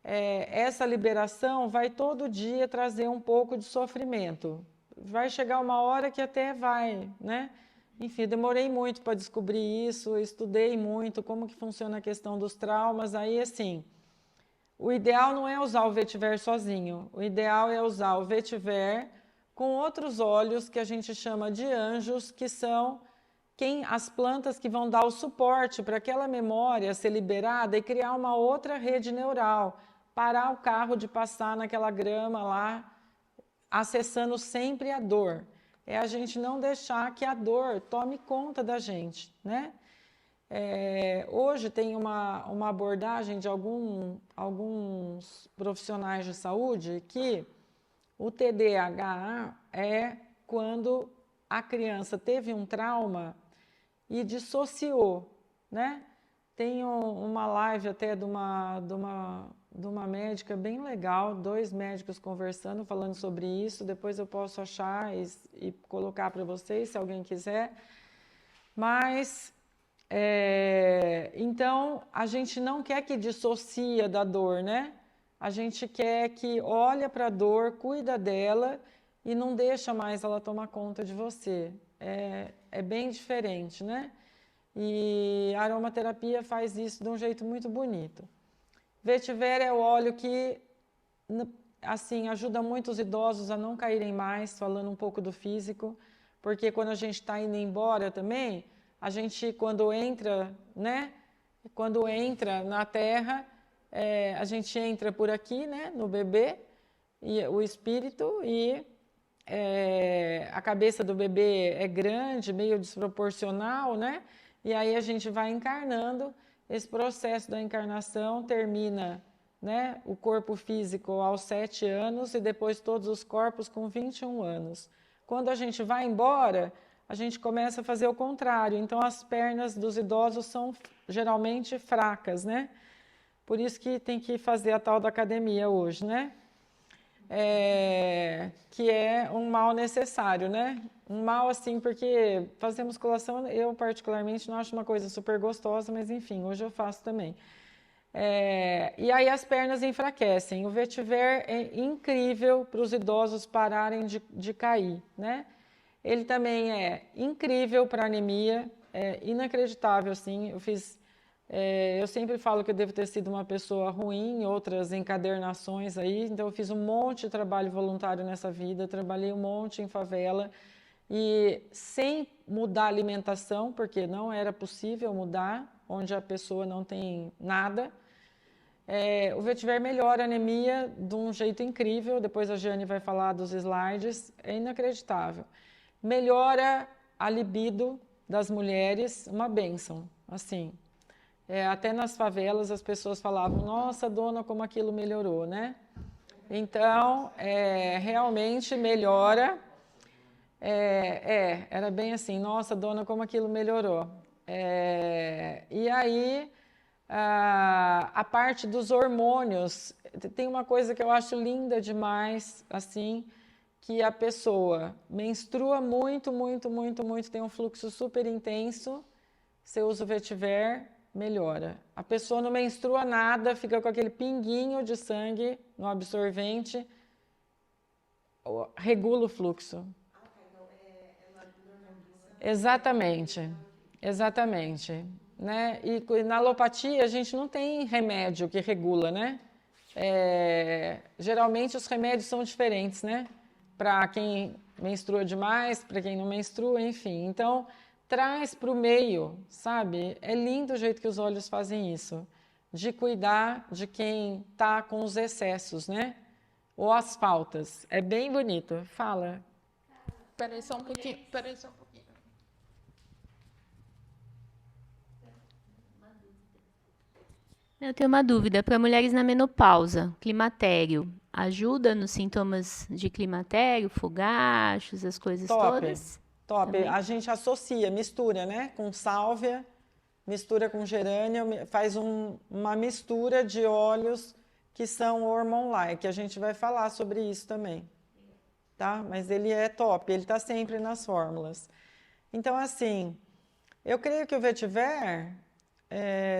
essa liberação vai todo dia trazer um pouco de sofrimento. Vai chegar uma hora que até vai, né? Enfim, demorei muito para descobrir isso, estudei muito como que funciona a questão dos traumas, aí assim... O ideal não é usar o vetiver sozinho, o ideal é usar o vetiver com outros óleos que a gente chama de anjos, que são as plantas que vão dar o suporte para aquela memória ser liberada e criar uma outra rede neural, parar o carro de passar naquela grama lá, acessando sempre a dor. É a gente não deixar que a dor tome conta da gente, né? Hoje tem uma abordagem de alguns profissionais de saúde que o TDAH é quando a criança teve um trauma e dissociou, né? Tem uma live até de uma médica bem legal, 2 médicos conversando, falando sobre isso, depois eu posso achar e colocar para vocês, se alguém quiser, mas... então, a gente não quer que dissocia da dor, né? A gente quer que olha para a dor, cuida dela e não deixa mais ela tomar conta de você. É bem diferente, né? E a aromaterapia faz isso de um jeito muito bonito. Vetiver é o óleo que, assim, ajuda muito os idosos a não caírem mais, falando um pouco do físico, porque quando a gente está indo embora também... A gente, quando entra, né? Quando entra na Terra, a gente entra por aqui, né? No bebê, e o espírito, e a cabeça do bebê é grande, meio desproporcional, né? e aí a gente vai encarnando. Esse processo da encarnação termina, né, o corpo físico aos 7 anos e depois todos os corpos com 21 anos. Quando a gente vai embora, a gente começa a fazer o contrário. Então, as pernas dos idosos são geralmente fracas, né? Por isso que tem que fazer a tal da academia hoje, né? Que é um mal necessário, né? Um mal assim, porque fazer musculação, eu particularmente não acho uma coisa super gostosa, mas enfim, hoje eu faço também. E aí as pernas enfraquecem. O vetiver é incrível para os idosos pararem de cair, né? Ele também é incrível para anemia, é inacreditável, assim. Eu sempre falo que eu devo ter sido uma pessoa ruim em outras encadernações aí, então eu fiz um monte de trabalho voluntário nessa vida, trabalhei um monte em favela e sem mudar a alimentação, porque não era possível mudar, onde a pessoa não tem nada. O vetiver melhora a anemia de um jeito incrível, depois a Jeane vai falar dos slides, é inacreditável. Melhora a libido das mulheres, uma bênção, assim. Até nas favelas as pessoas falavam, nossa, dona, como aquilo melhorou, né? Então, realmente melhora. Era bem assim, nossa, dona, como aquilo melhorou. E aí, a parte dos hormônios, tem uma coisa que eu acho linda demais, assim, que a pessoa menstrua muito, tem um fluxo super intenso, você usa o vetiver, melhora. A pessoa não menstrua nada, fica com aquele pinguinho de sangue no absorvente, regula o fluxo. Exatamente, né? E na alopatia a gente não tem remédio que regula, né? Geralmente os remédios são diferentes, né? Para quem menstrua demais, para quem não menstrua, enfim. Então, traz para o meio, sabe? É lindo o jeito que os olhos fazem isso, de cuidar de quem está com os excessos, né? Ou as faltas. É bem bonito. Fala. Peraí só um pouquinho. Eu tenho uma dúvida. Para mulheres na menopausa, climatério, ajuda nos sintomas de climatério, fogachos, as coisas todas? Top. Também? A gente associa, mistura, né? Com sálvia, mistura com gerânio, faz uma mistura de óleos que são hormone-like, que a gente vai falar sobre isso também, tá? Mas ele é top, ele está sempre nas fórmulas. Então, assim, eu creio que o vetiver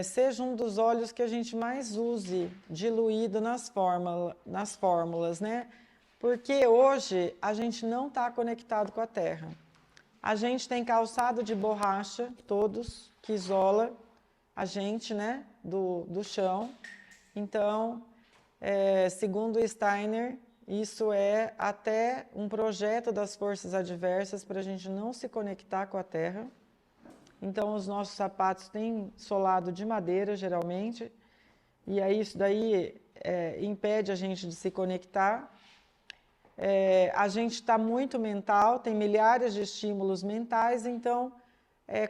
seja um dos óleos que a gente mais use diluído nas fórmulas, né? Porque hoje a gente não está conectado com a terra. A gente tem calçado de borracha, todos, que isola a gente, né, do chão. Então, segundo Steiner, isso é até um projeto das forças adversas para a gente não se conectar com a terra. Então, os nossos sapatos têm solado de madeira, geralmente, e aí isso daí impede a gente de se conectar. A gente está muito mental, tem milhares de estímulos mentais, então,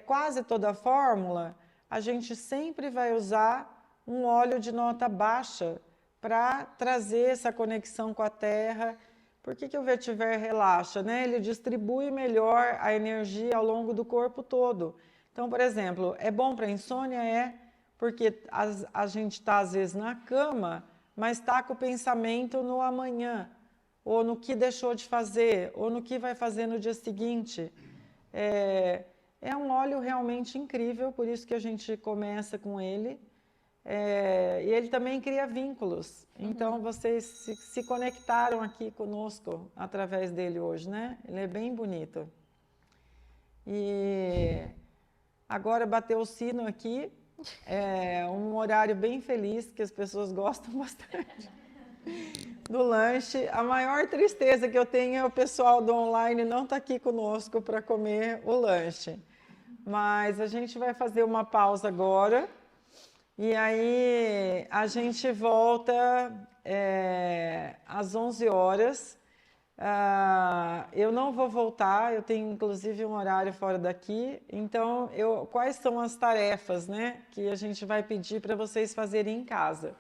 quase toda a fórmula, a gente sempre vai usar um óleo de nota baixa para trazer essa conexão com a terra. Por que o vetiver relaxa, né? Ele distribui melhor a energia ao longo do corpo todo. Então, por exemplo, é bom para insônia? Porque a gente está, às vezes, na cama, mas está com o pensamento no amanhã, ou no que deixou de fazer, ou no que vai fazer no dia seguinte. É um óleo realmente incrível, por isso que a gente começa com ele. E ele também cria vínculos. Então, vocês se conectaram aqui conosco através dele hoje, né? Ele é bem bonito. E agora bateu o sino aqui, um horário bem feliz, que as pessoas gostam bastante do lanche. A maior tristeza que eu tenho é o pessoal do online não estar aqui conosco para comer o lanche. Mas a gente vai fazer uma pausa agora e aí a gente volta às 11 horas Eu não vou voltar, eu tenho inclusive um horário fora daqui, então quais são as tarefas, né, que a gente vai pedir para vocês fazerem em casa?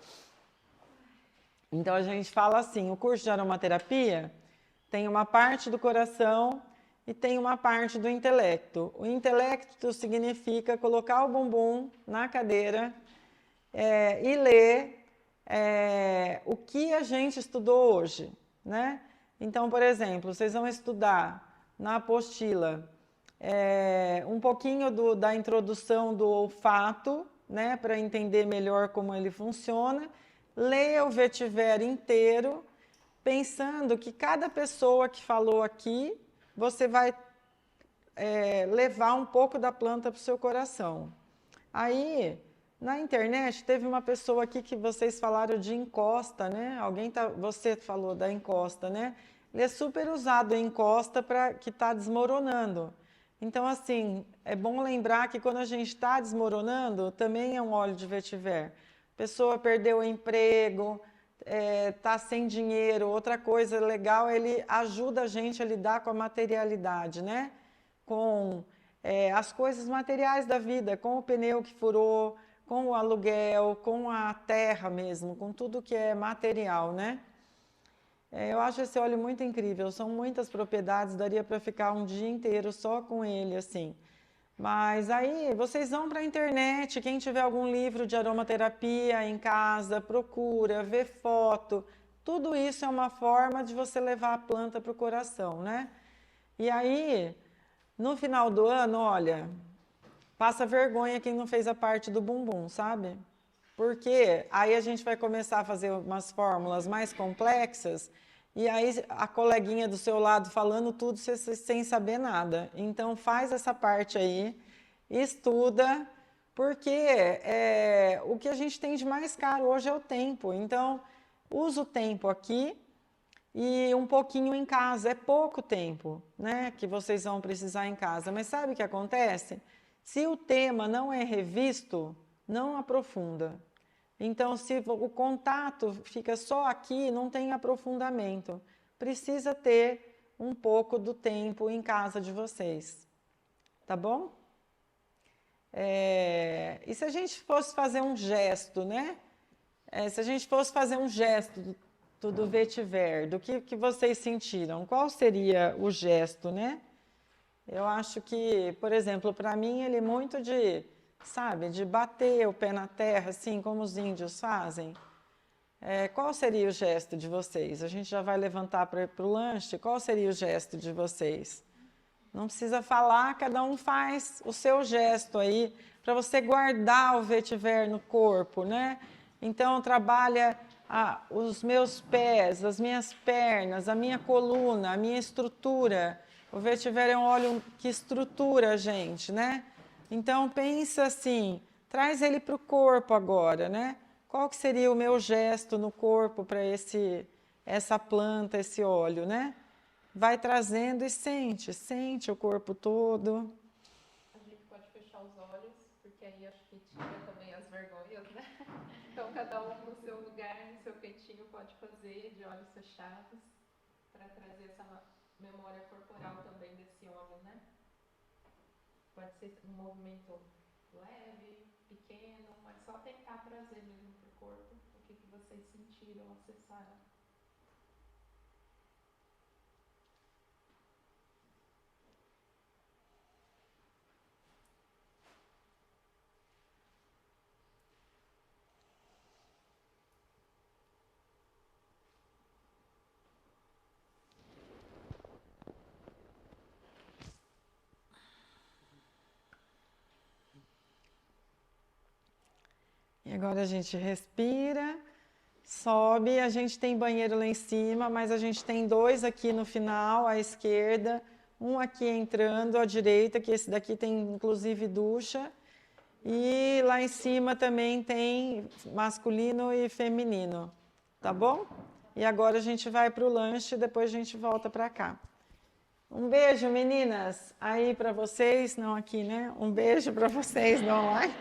Então a gente fala assim, o curso de aromaterapia tem uma parte do coração e tem uma parte do intelecto. O intelecto significa colocar o bumbum na cadeira e ler o que a gente estudou hoje, né? Então, por exemplo, vocês vão estudar na apostila um pouquinho da introdução do olfato, né, para entender melhor como ele funciona. Leia o vetiver inteiro, pensando que cada pessoa que falou aqui, você vai levar um pouco da planta para o seu coração. Aí, na internet, teve uma pessoa aqui que vocês falaram de encosta, né? Você falou da encosta, né? Ele é super usado em encosta que está desmoronando. Então, assim, é bom lembrar que quando a gente está desmoronando, também é um óleo de vetiver. A pessoa perdeu o emprego, está sem dinheiro. Outra coisa legal, ele ajuda a gente a lidar com a materialidade, né? Com as coisas materiais da vida, com o pneu que furou, com o aluguel, com a terra mesmo, com tudo que é material, né? Eu acho esse óleo muito incrível, são muitas propriedades, daria para ficar um dia inteiro só com ele, assim. Mas aí vocês vão para a internet, quem tiver algum livro de aromaterapia em casa, procura, vê foto. Tudo isso é uma forma de você levar a planta para o coração, né? E aí, no final do ano, olha, passa vergonha quem não fez a parte do bumbum, sabe? Porque aí a gente vai começar a fazer umas fórmulas mais complexas e aí a coleguinha do seu lado falando tudo sem saber nada. Então faz essa parte aí, estuda, porque o que a gente tem de mais caro hoje é o tempo. Então usa o tempo aqui e um pouquinho em casa. É pouco tempo, né, que vocês vão precisar em casa. Mas sabe o que acontece? Se o tema não é revisto, não aprofunda. Então, se o contato fica só aqui, não tem aprofundamento. Precisa ter um pouco do tempo em casa de vocês. Tá bom? E se a gente fosse fazer um gesto, né? Se a gente fosse fazer um gesto do vetiver, do que vocês sentiram, qual seria o gesto, né? Eu acho que, por exemplo, para mim, ele é muito de bater o pé na terra, assim como os índios fazem. Qual seria o gesto de vocês? A gente já vai levantar para ir para o lanche. Qual seria o gesto de vocês? Não precisa falar, cada um faz o seu gesto aí, para você guardar o vetiver no corpo, né? Então, trabalha os meus pés, as minhas pernas, a minha coluna, a minha estrutura. O vetiver é um óleo que estrutura a gente, né? Então, pensa assim, traz ele para o corpo agora, né? Qual que seria o meu gesto no corpo para essa planta, esse óleo, né? Vai trazendo e sente o corpo todo. A gente pode fechar os olhos, porque aí acho que tira também as vergonhas, né? Então, cada um no seu lugar, no seu cantinho, pode fazer de olhos fechados, para trazer essa memória corporal também desse óleo, né? Pode ser um movimento leve, pequeno, mas só tentar trazer mesmo para o corpo o que vocês sentiram, acessaram. E agora a gente respira, sobe, a gente tem banheiro lá em cima, mas a gente tem 2 aqui no final, à esquerda, um aqui entrando à direita, que esse daqui tem inclusive ducha, e lá em cima também tem masculino e feminino, tá bom? E agora a gente vai para o lanche e depois a gente volta para cá. Um beijo, meninas, aí para vocês, não aqui, né? Um beijo para vocês no online.